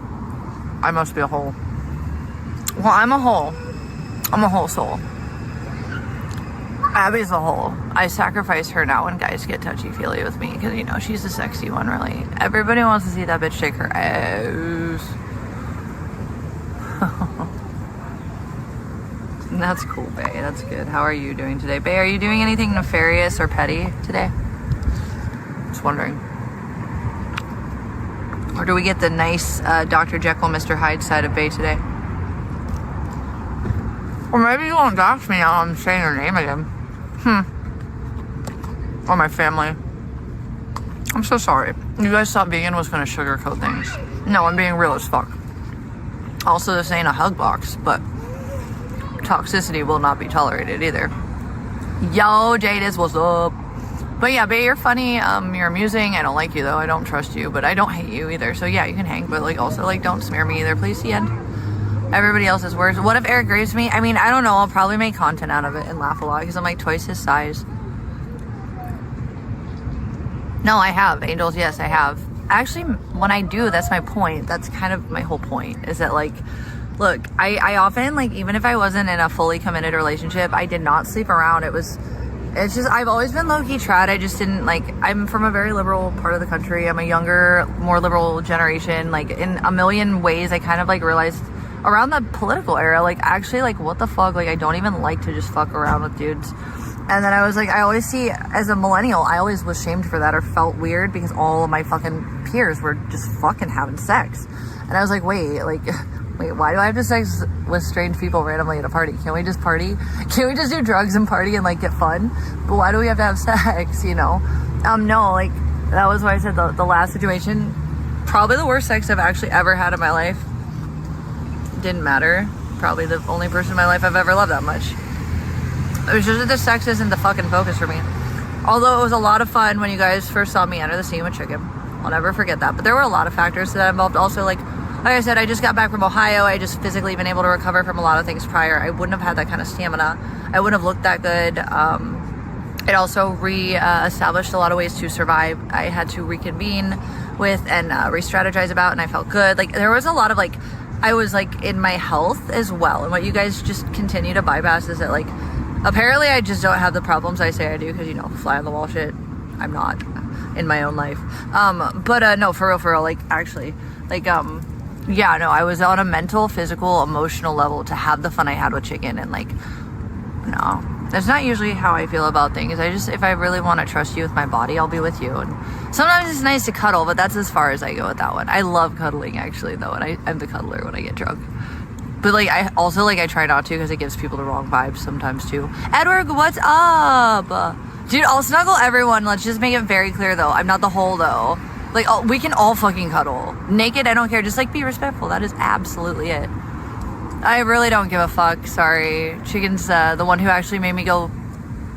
I must be a whole. Well, I'm a whole. I'm a whole soul. Abby's a whole. I sacrifice her now when guys get touchy-feely with me, because, you know, she's the sexy one, really. Everybody wants to see that bitch shake her ass. That's cool, Bae. That's good. How are you doing today? Bae, are you doing anything nefarious or petty today? Just wondering. Or do we get the nice Dr. Jekyll, Mr. Hyde side of Bae today? Or maybe you won't dox me now I'm saying her name again. Or my family. I'm so sorry. You guys thought vegan was gonna sugarcoat things. No, I'm being real as fuck. Also, this ain't a hug box, but toxicity will not be tolerated either. Yo, Jadis, what's up? But yeah, Bae, you're funny. You're amusing. I don't like you though. I don't trust you, but I don't hate you either. So yeah, you can hang, but like also like don't smear me either, please. The end. Everybody else's words. What if Eric grieves me? I mean, I don't know. I'll probably make content out of it and laugh a lot because I'm like twice his size. No, I have. Angels, yes, I have. Actually, when I do, that's my point. That's kind of my whole point, is that, like, look, I often, like, even if I wasn't in a fully committed relationship, I did not sleep around. It's just, I've always been low-key trad. I just didn't, like, I'm from a very liberal part of the country. I'm a younger, more liberal generation. Like, in a million ways, I kind of, like, realized around the political era, like, actually, like, what the fuck? Like, I don't even like to just fuck around with dudes. And then I was like, I always see, as a millennial, I always was shamed for that or felt weird because all of my fucking peers were just fucking having sex. And I was like, wait, why do I have to sex with strange people randomly at a party? Can't we just party? Can't we just do drugs and party and, like, get fun? But why do we have to have sex, you know? No, like, that was why I said the last situation, probably the worst sex I've actually ever had in my life. Didn't matter. Probably the only person in my life I've ever loved that much. It was just that the sex isn't the fucking focus for me. Although it was a lot of fun when you guys first saw me enter the scene with Chicken. I'll never forget that. But there were a lot of factors that involved. Also, like I said, I just got back from Ohio. I just physically been able to recover from a lot of things prior. I wouldn't have had that kind of stamina. I wouldn't have looked that good. It also re-established a lot of ways to survive. I had to reconvene with and re-strategize about, and I felt good. Like, there was a lot of, like, I was, like, in my health as well. And what you guys just continue to bypass is that, like, apparently I just don't have the problems I say I do because, you know, fly on the wall shit. I'm not in my own life. But no, for real, like, actually, like, yeah, no, I was on a mental, physical, emotional level to have the fun I had with Chicken. And, like, no, that's not usually how I feel about things. If I really want to trust you with my body, I'll be with you. And sometimes it's nice to cuddle, but that's as far as I go with that one. I love cuddling, actually, though, and I'm the cuddler when I get drunk. But, like, I also, like, I try not to because it gives people the wrong vibes sometimes, too. Edward, what's up? Dude, I'll snuggle everyone. Let's just make it very clear, though. I'm not the whole, though. Like, we can all fucking cuddle. Naked, I don't care. Just, like, be respectful. That is absolutely it. I really don't give a fuck. Sorry. Chicken's the one who actually made me go,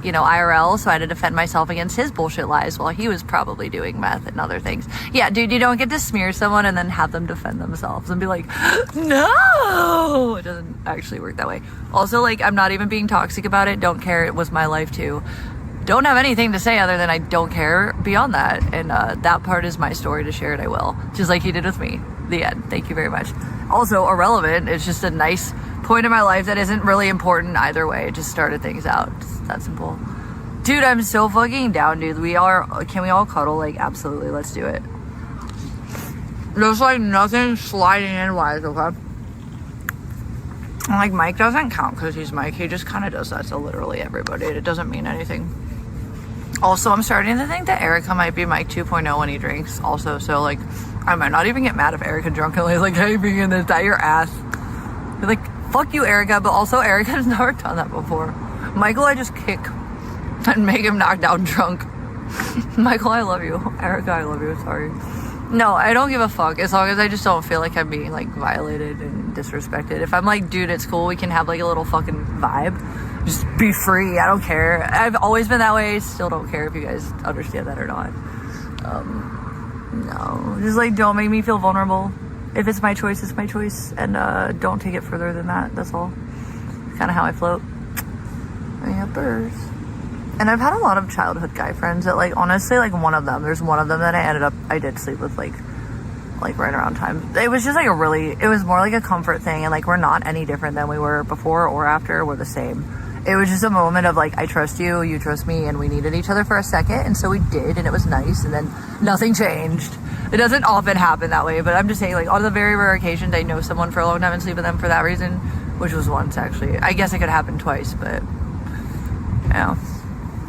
you know, IRL, so I had to defend myself against his bullshit lies while he was probably doing meth and other things. Yeah, dude, you don't get to smear someone and then have them defend themselves and be like, no! It doesn't actually work that way. Also, like, I'm not even being toxic about it. Don't care. It was my life, too. Don't have anything to say other than I don't care beyond that. And that part is my story to share, and I will. Just like he did with me. The end. Thank you very much. Also, irrelevant. It's just a nice point in my life that isn't really important either way. It just started things out. It's that simple. Dude, I'm so fucking down, dude. Can we all cuddle? Like, absolutely. Let's do it. There's, like, nothing sliding in wise, okay? Like, Mike doesn't count because he's Mike. He just kind of does that to literally everybody. It doesn't mean anything. Also, I'm starting to think that Erica might be Mike 2.0 when he drinks also. So, like, I might not even get mad if Erica drunkenly is like, hey, being this, that your ass. You're like, fuck you, Erica. But also, Erica's never done that before. Michael, I just kick and make him knocked out drunk. Michael, I love you. Erica, I love you. Sorry. No, I don't give a fuck. As long as I just don't feel like I'm being, like, violated and disrespected. If I'm like, dude, it's cool. We can have, like, a little fucking vibe. Just be free. I don't care. I've always been that way. Still don't care if you guys understand that or not. No. Just, like, don't make me feel vulnerable. If it's my choice, it's my choice. And don't take it further than that. That's all. Kind of how I float. Yappers. And I've had a lot of childhood guy friends that, like, honestly, like, there's one of them that I did sleep with, like right around time. It was just, like, it was more like a comfort thing. And, like, we're not any different than we were before or after. We're the same. It was just a moment of, like, I trust you, you trust me, and we needed each other for a second, and so we did, and it was nice, and then nothing changed. It doesn't often happen that way, but I'm just saying, like, on the very rare occasions I know someone for a long time and sleep with them for that reason, which was once, actually. I guess it could happen twice, but, yeah.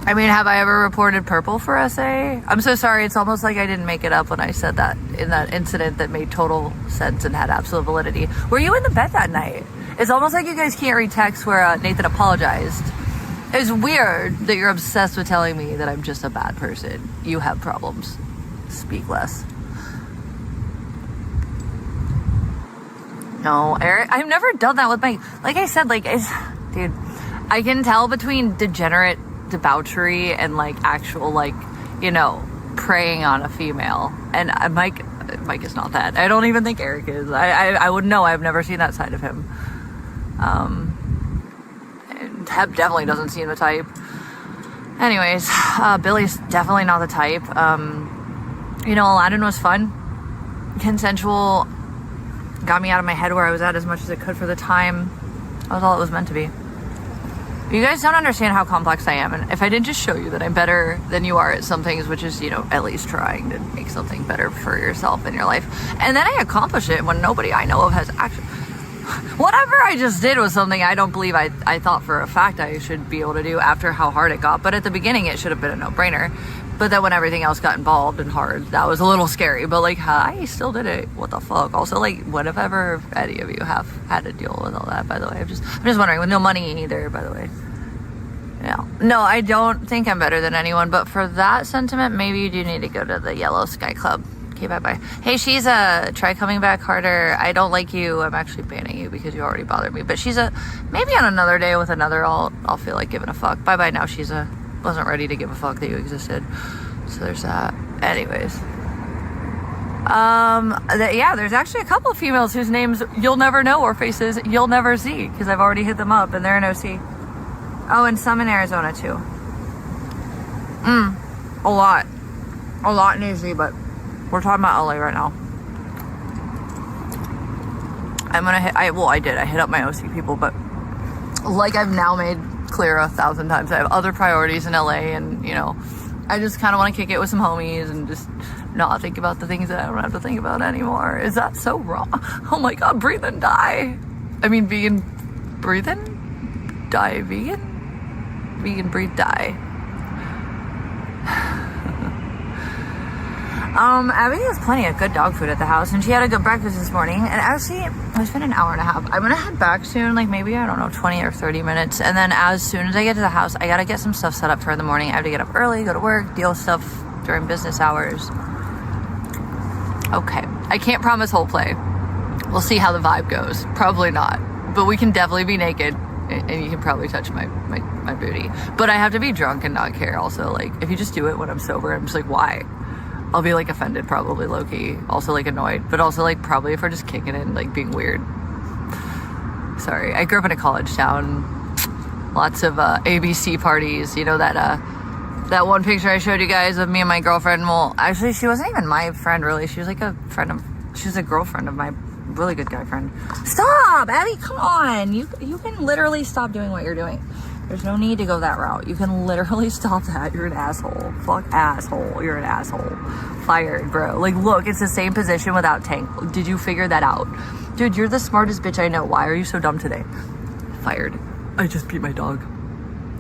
I mean, have I ever reported purple for SA? I'm so sorry, it's almost like I didn't make it up when I said that in that incident that made total sense and had absolute validity. Were you in the bed that night? It's almost like you guys can't read text where Nathan apologized. It's weird that you're obsessed with telling me that I'm just a bad person. You have problems. Speak less. No, Eric, I've never done that with my, like I said, like, dude, I can tell between degenerate debauchery and, like, actual, like, you know, preying on a female. And Mike is not that. I don't even think Eric is. I wouldn't know. I've never seen that side of him. And Heb definitely doesn't seem the type. Anyways, Billy's definitely not the type. You know, Aladdin was fun. Consensual. Got me out of my head where I was at as much as it could for the time. That was all it was meant to be. You guys don't understand how complex I am, and if I didn't just show you that I'm better than you are at some things, which is, you know, at least trying to make something better for yourself in your life, and then I accomplish it when nobody I know of has actually... Whatever I just did was something I don't believe I thought for a fact I should be able to do after how hard it got, but at the beginning it should have been a no-brainer. But then when everything else got involved and hard, that was a little scary. But like, I still did it. What the fuck? Also, like, what if ever any of you have had to deal with all that, by the way? I'm just wondering, with no money either, by the way. Yeah. No, I don't think I'm better than anyone, but for that sentiment, maybe you do need to go to the Yellow Sky Club. Okay, bye-bye. Hey, she's try coming back harder. I don't like you. I'm actually banning you because you already bothered me. But she's maybe on another day with another, I'll feel like giving a fuck. Bye-bye now. She's wasn't ready to give a fuck that you existed. So there's that. Anyways. Yeah, there's actually a couple of females whose names you'll never know or faces you'll never see because I've already hit them up and they're in OC. Oh, and some in Arizona too. A lot in AZ, but we're talking about LA right now. I'm gonna hit, I hit up my OC people, but like I've now made clear 1,000 times, I have other priorities in LA, and you know, I just kind of want to kick it with some homies and just not think about the things that I don't have to think about anymore. Is that so wrong? Oh my god, breathe and die. I mean, vegan, breathe in, die, vegan, breathe, die. Abby has plenty of good dog food at the house, and she had a good breakfast this morning, and actually, it's been an hour and a half. I'm gonna head back soon, like maybe, I don't know, 20 or 30 minutes, and then as soon as I get to the house, I gotta get some stuff set up for the morning. I have to get up early, go to work, deal with stuff during business hours. Okay, I can't promise whole play. We'll see how the vibe goes. Probably not, but we can definitely be naked, and you can probably touch my booty. But I have to be drunk and not care also. Like, if you just do it when I'm sober, I'm just like, why? I'll be like offended, probably low-key, also like annoyed, but also like probably if we're just kicking it and like being weird. Sorry, I grew up in a college town. Lots of ABC parties. You know that one picture I showed you guys of me and my girlfriend? Well, actually, she wasn't even my friend really. She was like she was a girlfriend of my really good guy friend. Stop, Abby, come on. You can literally stop doing what you're doing. There's no need to go that route. You can literally stop that. You're an asshole. Fuck asshole. You're an asshole. Fired, bro. Like, look, it's the same position without tank. Did you figure that out? Dude, you're the smartest bitch I know. Why are you so dumb today? Fired. I just beat my dog.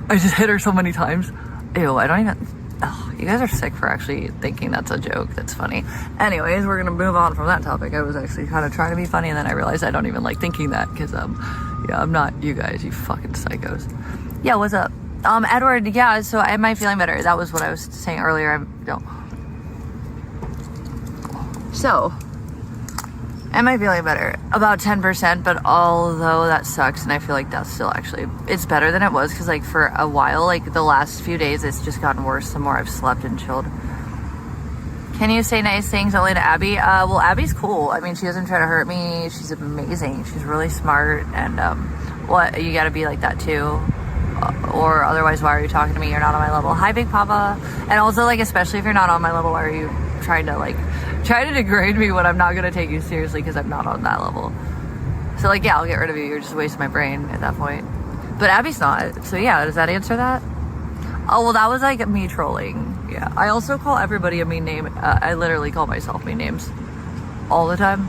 I just hit her so many times. Ew, I don't even... Oh, you guys are sick for actually thinking that's a joke. That's funny. Anyways, we're gonna move on from that topic. I was actually kind of trying to be funny, and then I realized I don't even like thinking that because, yeah, I'm not you guys, you fucking psychos. Yeah, what's up? Edward, yeah, so am I feeling better? That was what I was saying earlier. So, am I feeling better? About 10%, but although that sucks, and I feel like that's still actually, it's better than it was, because like for a while, like the last few days, it's just gotten worse the more I've slept and chilled. Can you say nice things only to Abby? Well, Abby's cool. I mean, she doesn't try to hurt me. She's amazing. She's really smart, and what, you gotta be like that too. Or otherwise, why are you talking to me? You're not on my level. Hi, Big Papa. And also, like, especially if you're not on my level, why are you trying to degrade me when I'm not going to take you seriously because I'm not on that level? So, like, yeah, I'll get rid of you. You're just wasting my brain at that point. But Abby's not. So, yeah, does that answer that? Oh, well, that was, like, me trolling. Yeah. I also call everybody a mean name. I literally call myself mean names all the time.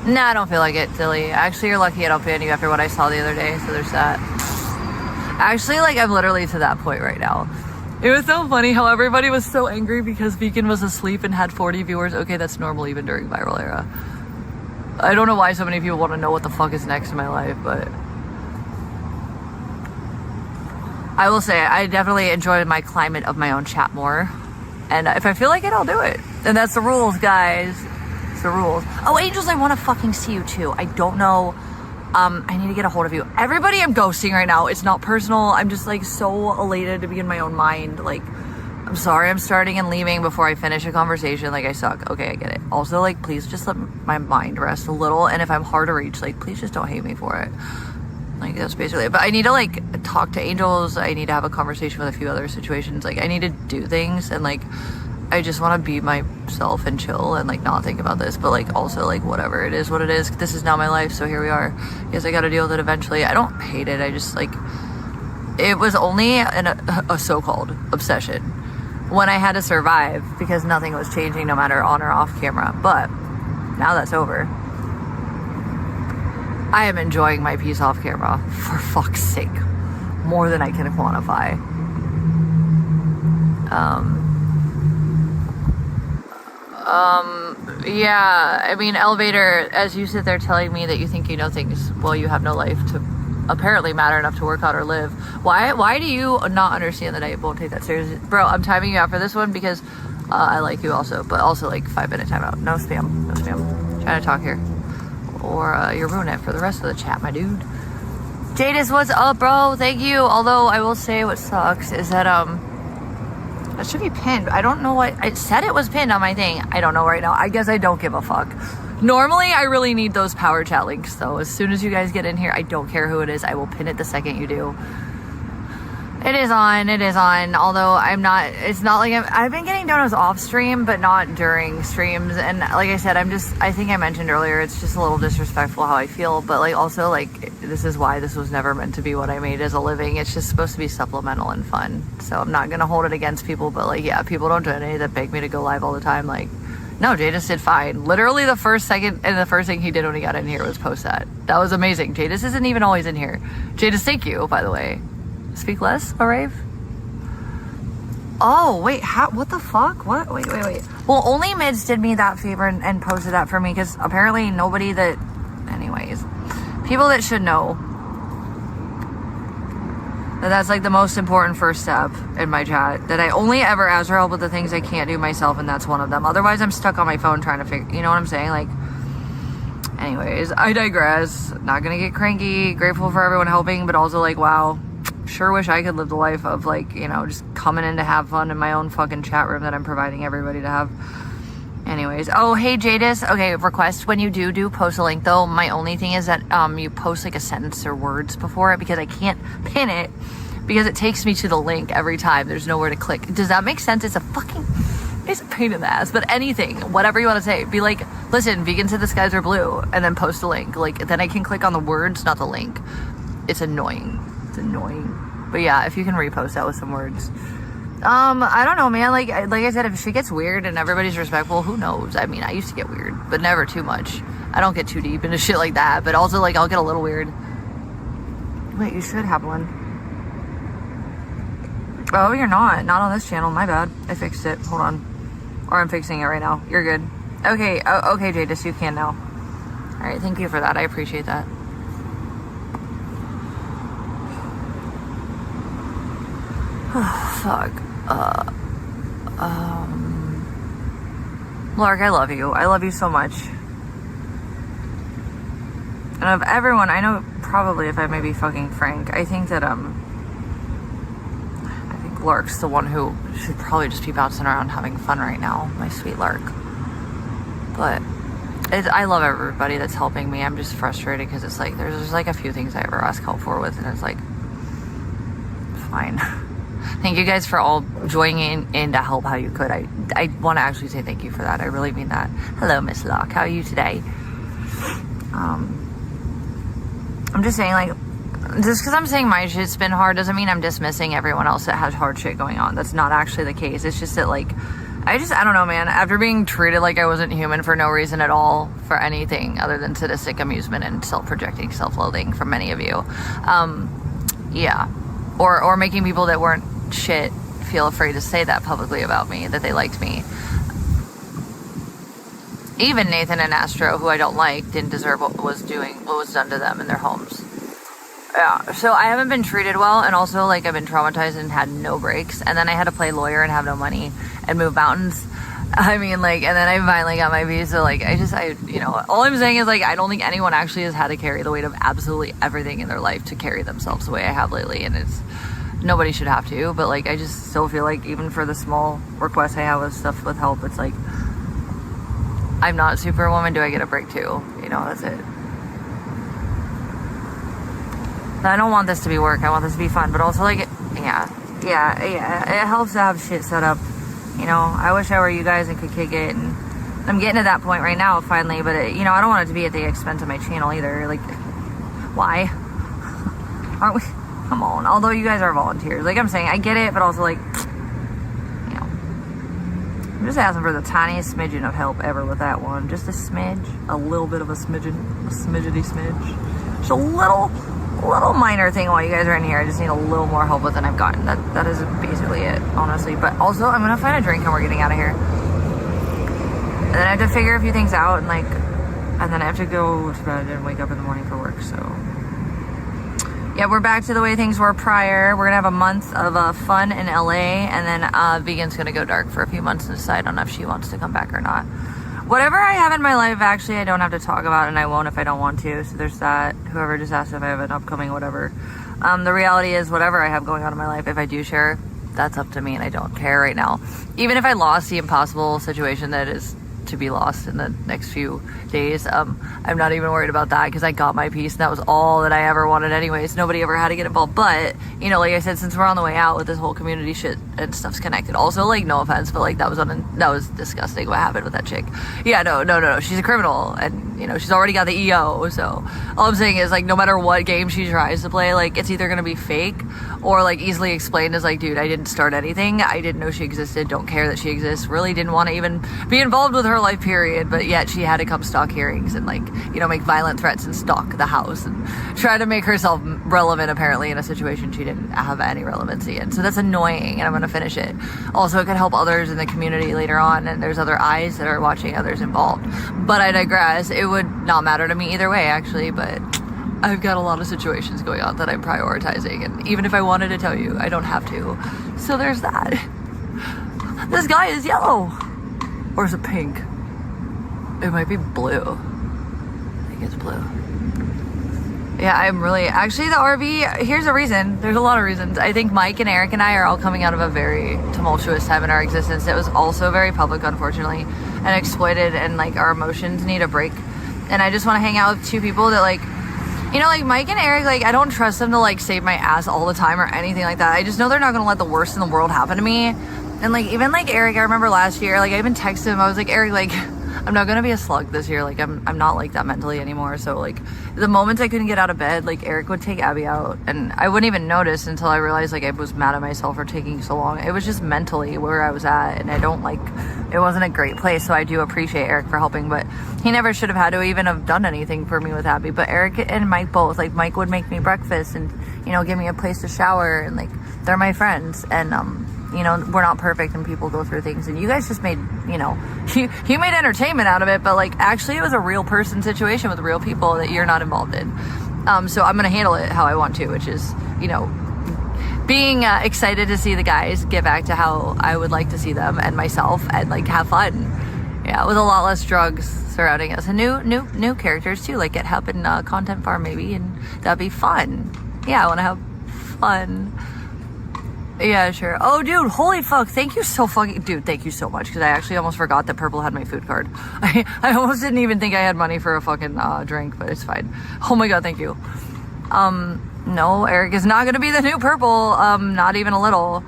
Nah, I don't feel like it, silly. Actually, you're lucky I don't ban you after what I saw the other day, so there's that. Actually, like, I'm literally to that point right now. It was so funny how everybody was so angry because Beacon was asleep and had 40 viewers. Okay, that's normal even during viral era. I don't know why so many people want to know what the fuck is next in my life, but I will say I definitely enjoy my climate of my own chat more. And if I feel like it, I'll do it. And that's the rules, guys. It's the rules. Oh, Angels, I want to fucking see you too. I don't know. I need to get a hold of you. Everybody I'm ghosting right now. It's not personal. I'm just like so elated to be in my own mind. Like, I'm sorry I'm starting and leaving before I finish a conversation. Like, I suck. Okay, I get it. Also, like, please just let my mind rest a little. And if I'm hard to reach, like, please just don't hate me for it. Like, that's basically it. But I need to, like, talk to angels. I need to have a conversation with a few other situations. Like, I need to do things, and, like, I just want to be myself and chill and, like, not think about this. But, like, also, like, whatever. It is what it is. This is now my life, so here we are. Yes, I got to deal with it eventually. I don't hate it. I just, like, it was only a so-called obsession when I had to survive because nothing was changing no matter on or off camera. But now that's over. I am enjoying my peace off camera, for fuck's sake, more than I can quantify. Yeah, I mean, Elevator, as you sit there telling me that you think you know things, well, you have no life to apparently matter enough to work out or live. Why do you not understand that I won't take that seriously? Bro, I'm timing you out for this one because I like you also, but also, like, 5-minute timeout. No spam, no spam. Trying to talk here. Or you'll ruin it for the rest of the chat, my dude. Jadis, what's up, bro? Thank you. Although I will say what sucks is that that should be pinned. I don't know what I said. It was pinned on my thing. I don't know right now. I guess I don't give a fuck. Normally I really need those power chat links though. As soon as you guys get in here, I don't care who it is. I will pin it the second you do. It is on, although it's not like I've been getting donuts off stream, but not during streams, and like I said, I think I mentioned earlier, it's just a little disrespectful how I feel, but like also like this is why this was never meant to be what I made as a living. It's just supposed to be supplemental and fun, so I'm not gonna hold it against people, but like, yeah, people don't do any that beg me to go live all the time, like, no, Jadis did fine. Literally the first thing he did when he got in here was post that. That was amazing. Jadis isn't even always in here. Jadis, thank you, by the way. Speak less, Arave? Oh, wait, what the fuck? What? Wait. Well, only Mids did me that favor and posted that for me, because apparently nobody that... Anyways. People that should know that's like the most important first step in my chat. That I only ever ask for help with the things I can't do myself, and that's one of them. Otherwise, I'm stuck on my phone trying to figure... You know what I'm saying? Like... Anyways, I digress. Not gonna get cranky. Grateful for everyone helping, but also like, wow... Sure wish I could live the life of, like, you know, just coming in to have fun in my own fucking chat room that I'm providing everybody to have. Anyways, oh, hey, Jadis. Okay, request when you do post a link, though. My only thing is that you post, like, a sentence or words before it, because I can't pin it, because it takes me to the link every time. There's nowhere to click. Does that make sense? It's a pain in the ass. But anything, whatever you want to say, be like, listen, vegans said the skies are blue, and then post a link. Like, then I can click on the words, not the link. It's annoying. But yeah, if you can repost that with some words. I don't know, man. Like I said, if shit gets weird and everybody's respectful, who knows? I mean, I used to get weird, but never too much. I don't get too deep into shit like that, but also, like, I'll get a little weird. Wait, you should have one. Oh, you're not on this channel. My bad. I fixed it. Hold on. Or I'm fixing it right now. You're good. Okay. Okay, Jadis, you can now. All right. Thank you for that. I appreciate that. Oh, fuck. Lark, I love you. I love you so much. And of everyone, I know probably, if I may be fucking frank, I think that, I think Lark's the one who should probably just be bouncing around having fun right now. My sweet Lark. But I love everybody that's helping me. I'm just frustrated because it's like, there's like a few things I ever ask help for with, and it's like, fine. Thank you guys for all joining in to help how you could. I want to actually say thank you for that. I really mean that. Hello, Miss Locke. How are you today? I'm just saying, like, just because I'm saying my shit's been hard doesn't mean I'm dismissing everyone else that has hard shit going on. That's not actually the case. It's just that, like, I don't know, man. After being treated like I wasn't human for no reason at all, for anything other than sadistic amusement and self-projecting self-loathing from many of you. Yeah. Or making people that weren't shit feel afraid to say that publicly about me, that they liked me. Even Nathan and Astro, who I don't like, didn't deserve what was done to them in their homes. Yeah, so I haven't been treated well, and also, like, I've been traumatized and had no breaks, and then I had to play lawyer and have no money and move mountains. I mean, like, and then I finally got my visa. Like, you know, all I'm saying is, like, I don't think anyone actually has had to carry the weight of absolutely everything in their life to carry themselves the way I have lately, and nobody should have to, but, like, I just still feel like even for the small requests I have with stuff with help, it's like, I'm not Superwoman, do I get a break too? You know, that's it. I don't want this to be work. I want this to be fun, but also like, yeah. It helps to have shit set up. You know, I wish I were you guys and could kick it, and I'm getting to that point right now finally, but it, you know, I don't want it to be at the expense of my channel either. Like, why? Aren't we? Come on. Although you guys are volunteers. Like I'm saying, I get it, but also like, you know, I'm just asking for the tiniest smidgen of help ever with that one. Just a smidge. A little bit of a smidgen. A smidgety smidge. Just a little minor thing while you guys are in here. I just need a little more help with than I've gotten. That is basically it, honestly. But also, I'm gonna find a drink and we're getting out of here. And then I have to figure a few things out, and like, and then I have to go to bed and wake up in the morning for work. So yeah, we're back to the way things were prior. We're gonna have a month of fun in LA, and then Vegan's gonna go dark for a few months and decide on if she wants to come back or not. Whatever I have in my life, actually, I don't have to talk about, and I won't if I don't want to. So there's that. Whoever just asked if I have an upcoming whatever. The reality is, whatever I have going on in my life, if I do share, that's up to me, and I don't care right now. Even if I lost the impossible situation that is to be lost in the next few days, I'm not even worried about that, because I got my piece, and that was all that I ever wanted anyways. Nobody ever had to get involved. But, you know, like I said, since we're on the way out with this whole community shit and stuff's connected. Also, like, no offense, but like that was disgusting what happened with that chick. Yeah, no, she's a criminal, and you know, she's already got the EO. So all I'm saying is, like, no matter what game she tries to play, like, it's either gonna be fake or like easily explained as like, dude, I didn't start anything, I didn't know she existed, don't care that she exists, really didn't want to even be involved with her life, period. But yet she had to come stalk hearings and, like, you know, make violent threats and stalk the house and try to make herself relevant, apparently, in a situation she didn't have any relevancy in. So that's annoying, and I'm gonna finish it. Also, it could help others in the community later on, and there's other eyes that are watching others involved. But I digress. It would not matter to me either way, actually, but I've got a lot of situations going on that I'm prioritizing, and even if I wanted to tell you, I don't have to. So there's that. This guy is yellow. Or is it pink? It might be blue. I think it's blue. Yeah, I'm really... Actually, the RV... Here's a reason. There's a lot of reasons. I think Mike and Eric and I are all coming out of a very tumultuous time in our existence. It was also very public, unfortunately, and exploited, and, like, our emotions need a break. And I just want to hang out with two people that, like... You know, like, Mike and Eric, like, I don't trust them to, like, save my ass all the time or anything like that. I just know they're not going to let the worst in the world happen to me. And, like, even, like, Eric, I remember last year, like, I even texted him. I was like, Eric, like... I'm not gonna be a slug this year. Like, I'm not like that mentally anymore. So, like, the moments I couldn't get out of bed, like, Eric would take Abby out, and I wouldn't even notice until I realized, like, I was mad at myself for taking so long. It was just mentally where I was at, and I don't, like, it wasn't a great place. So I do appreciate Eric for helping, but he never should have had to even have done anything for me with Abby. But Eric and Mike both, like, Mike would make me breakfast and, you know, give me a place to shower, and, like, they're my friends. And you know, we're not perfect, and people go through things, and you guys just made, you know, you made entertainment out of it, but, like, actually it was a real person situation with real people that you're not involved in. So I'm gonna handle it how I want to, which is, you know, being excited to see the guys get back to how I would like to see them, and myself, and, like, have fun. Yeah, with a lot less drugs surrounding us, and new characters too, like get help in Content Farm maybe, and that'd be fun. Yeah, I want to have fun. Yeah, sure. Oh, dude, holy fuck. Thank you so fucking... Dude, thank you so much, because I actually almost forgot that Purple had my food card. I almost didn't even think I had money for a fucking drink, but it's fine. Oh my god, thank you. No, Eric is not going to be the new Purple. Not even a little.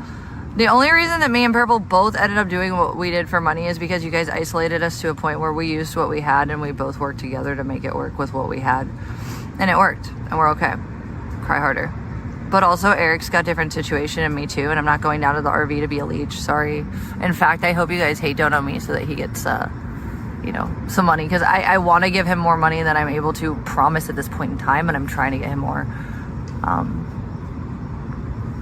The only reason that me and Purple both ended up doing what we did for money is because you guys isolated us to a point where we used what we had, and we both worked together to make it work with what we had. And it worked, and we're okay. Cry harder. But also, Eric's got a different situation, and me too, and I'm not going down to the RV to be a leech, sorry. In fact, I hope you guys hate Don't Know Me so that he gets, you know, some money, because I want to give him more money than I'm able to promise at this point in time, and I'm trying to get him more.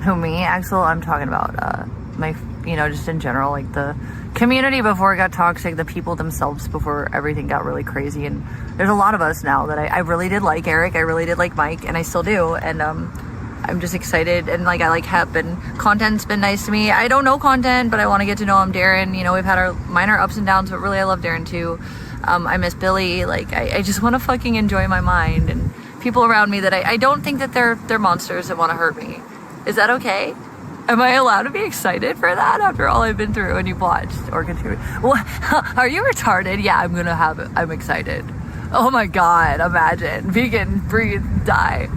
Who, me? Axel? I'm talking about, my, you know, just in general, like, the community before it got toxic, the people themselves before everything got really crazy, and there's a lot of us now that I really did like Eric, I really did like Mike, and I still do, and, I'm just excited, and, like, I like Hep, and Content's been nice to me. I don't know Content, but I want to get to know him. Darren, you know, we've had our minor ups and downs, but really I love Darren too. I miss Billy. Like, I just want to fucking enjoy my mind, and people around me that I don't think that they're monsters that want to hurt me. Is that okay? Am I allowed to be excited for that after all I've been through and you've watched or contributed? What? Are you retarded? Yeah, I'm excited. Oh my god, imagine. Vegan, breathe, die.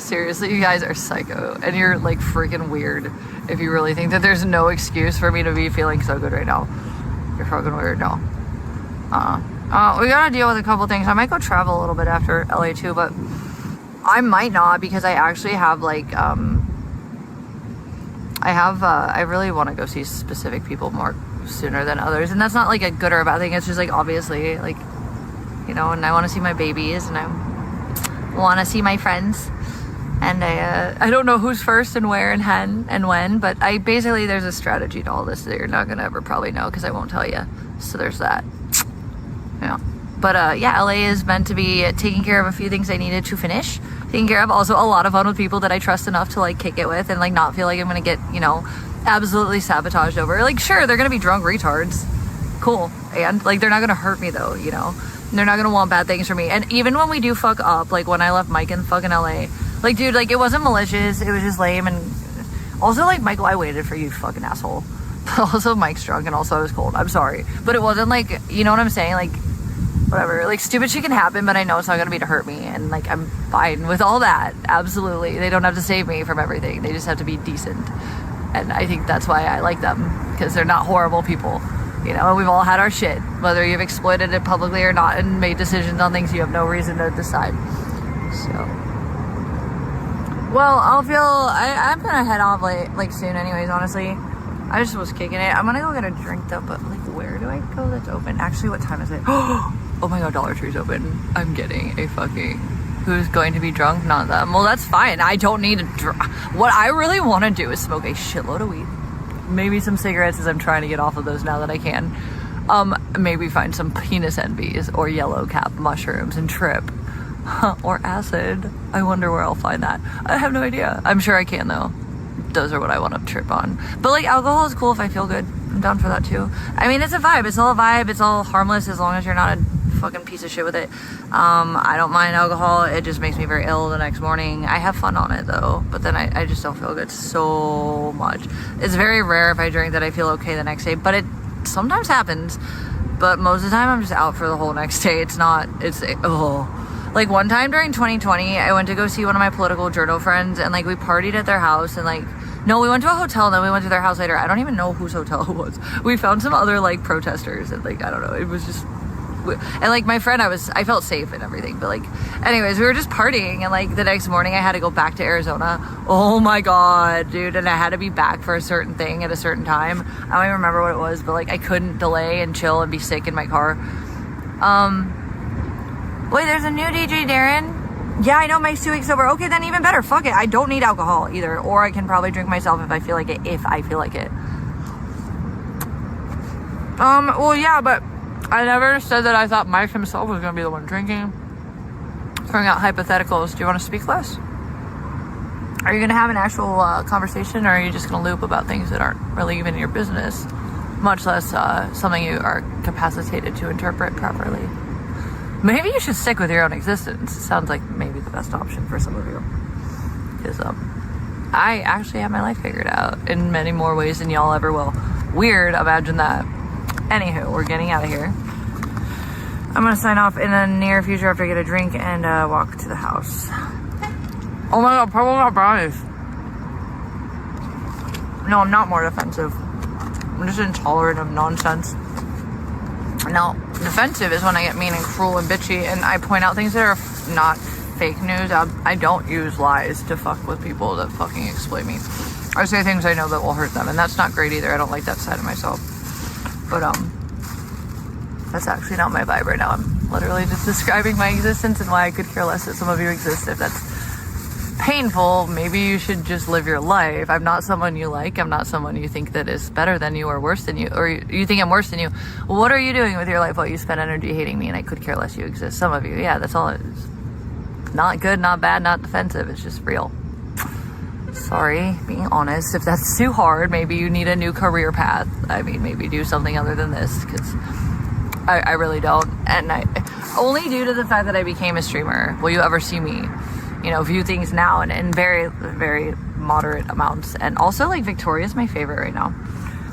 Seriously, you guys are psycho. And you're like freaking weird if you really think that there's no excuse for me to be feeling so good right now. You're fucking weird. No. We gotta deal with a couple things. I might go travel a little bit after LA too, but I might not because I actually have like, I really want to go see specific people more sooner than others. And that's not like a good or a bad thing. It's just like, obviously, like, you know, and I want to see my babies and I want to see my friends. And I don't know who's first and where and when, but basically there's a strategy to all this that you're not going to ever probably know because I won't tell you. So there's that. Yeah. But yeah, LA is meant to be taking care of a few things I needed to finish. Taking care of also a lot of fun with people that I trust enough to like kick it with and like not feel like I'm going to get, you know, absolutely sabotaged over. Like, sure, they're going to be drunk retards. Cool. And like, they're not going to hurt me though, you know. They're not going to want bad things for me. And even when we do fuck up, like when I left Mike in fucking LA, like, dude, like, it wasn't malicious. It was just lame. And also, like, Michael, I waited for you, fucking asshole. But also, Mike's drunk, and also I was cold. I'm sorry. But it wasn't, like, you know what I'm saying? Like, whatever. Like, stupid shit can happen, but I know it's not going to be to hurt me. And, like, I'm fine with all that. Absolutely. They don't have to save me from everything. They just have to be decent. And I think that's why I like them. Because they're not horrible people. You know, we've all had our shit. Whether you've exploited it publicly or not and made decisions on things you have no reason to decide. So... well, I'm gonna head off like soon anyways, honestly. I just was kicking it. I'm gonna go get a drink though, but like where do I go that's open? Actually, what time is it? Oh my god, Dollar Tree's open. I'm getting a fucking... who's going to be drunk? Not them. Well, that's fine. I don't need a what I really want to do is smoke a shitload of weed. Maybe some cigarettes as I'm trying to get off of those now that I can. Maybe find some penis envies or yellow cap mushrooms and trip. Or acid. I wonder where I'll find that. I have no idea. I'm sure I can though. Those are what I want to trip on. But like alcohol is cool if I feel good. I'm down for that too. I mean, it's a vibe. It's all a vibe. It's all harmless as long as you're not a fucking piece of shit with it. I don't mind alcohol. It just makes me very ill the next morning. I have fun on it though. But then I just don't feel good so much. It's very rare if I drink that I feel okay the next day. But it sometimes happens. But most of the time I'm just out for the whole next day. Like one time during 2020, I went to go see one of my political journal friends and like we partied at their house and like, no, we went to a hotel and then we went to their house later. I don't even know whose hotel it was. We found some other like protesters and like, I don't know, it was just, and like my friend, I felt safe and everything, but like, anyways, we were just partying and like the next morning I had to go back to Arizona. Oh my God, dude. And I had to be back for a certain thing at a certain time. I don't even remember what it was, but like I couldn't delay and chill and be sick in my car. Wait, there's a new DJ, Darren. Yeah, I know, Mike's 2 weeks sober. Okay, then even better. Fuck it. I don't need alcohol either. Or I can probably drink myself if I feel like it. Well, yeah, but I never said that I thought Mike himself was going to be the one drinking. Throwing out hypotheticals. Do you want to speak less? Are you going to have an actual conversation, or are you just going to loop about things that aren't really even your business? Much less something you are capacitated to interpret properly. Maybe you should stick with your own existence. It sounds like maybe the best option for some of you. Because I actually have my life figured out in many more ways than y'all ever will. Weird, imagine that. Anywho, we're getting out of here. I'm going to sign off in the near future after I get a drink and walk to the house. Oh my God, purple got brownies. No, I'm not more defensive. I'm just intolerant of nonsense. Now, defensive is when I get mean and cruel and bitchy and I point out things that are not fake news. I don't use lies to fuck with people that fucking exploit me. I say things I know that will hurt them, and that's not great either. I don't like that side of myself. But that's actually not my vibe right now. I'm literally just describing my existence and why I could care less that some of you exist. If that's painful, maybe you should just live your life. I'm not someone you like. I'm not someone you think that is better than you or worse than you, or you think I'm worse than you. What are you doing with your life while you spend energy hating me? And I could care less you exist. Some of you, yeah, that's all it is. Not good, not bad, not defensive. It's just real. Sorry, being honest. If that's too hard, maybe you need a new career path. I mean, maybe do something other than this, because I really don't. And only due to the fact that I became a streamer will you ever see me, you know, view things now and in very, very moderate amounts. And also, like, Victoria's my favorite right now.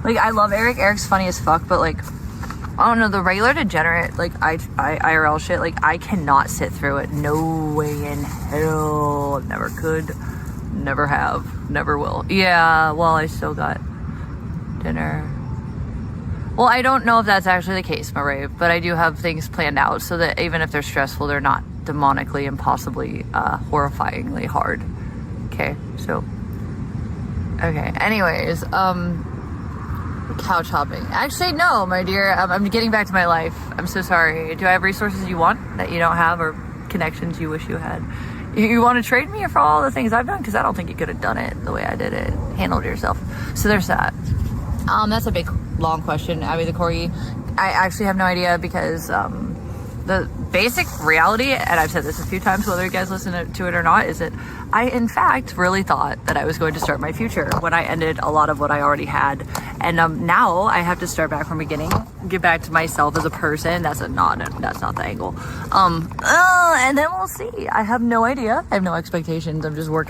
Like, I love Eric. Eric's funny as fuck, but, like, Oh no, the regular degenerate, like I IRL shit, like I cannot sit through it. No way in hell. Never could, never have, never will. Yeah, well, I still got dinner. Well, I don't know if that's actually the case, Marie, but I do have things planned out so that even if they're stressful, they're not demonically and possibly horrifyingly hard. Okay, so okay. Anyways, couch hopping. Actually, no, my dear. I'm getting back to my life. I'm so sorry. Do I have resources you want that you don't have, or connections you wish you had? You want to trade me for all the things I've done? Because I don't think you could have done it the way I did it. Handled yourself. So there's that. That's a big, long question, Abby the Corgi. I actually have no idea because the basic reality, and I've said this a few times, whether you guys listen to it or not, is that I, in fact, really thought that I was going to start my future when I ended a lot of what I already had. And now I have to start back from the beginning, get back to myself as a person. That's not the angle. And then we'll see. I have no idea. I have no expectations. I'm just working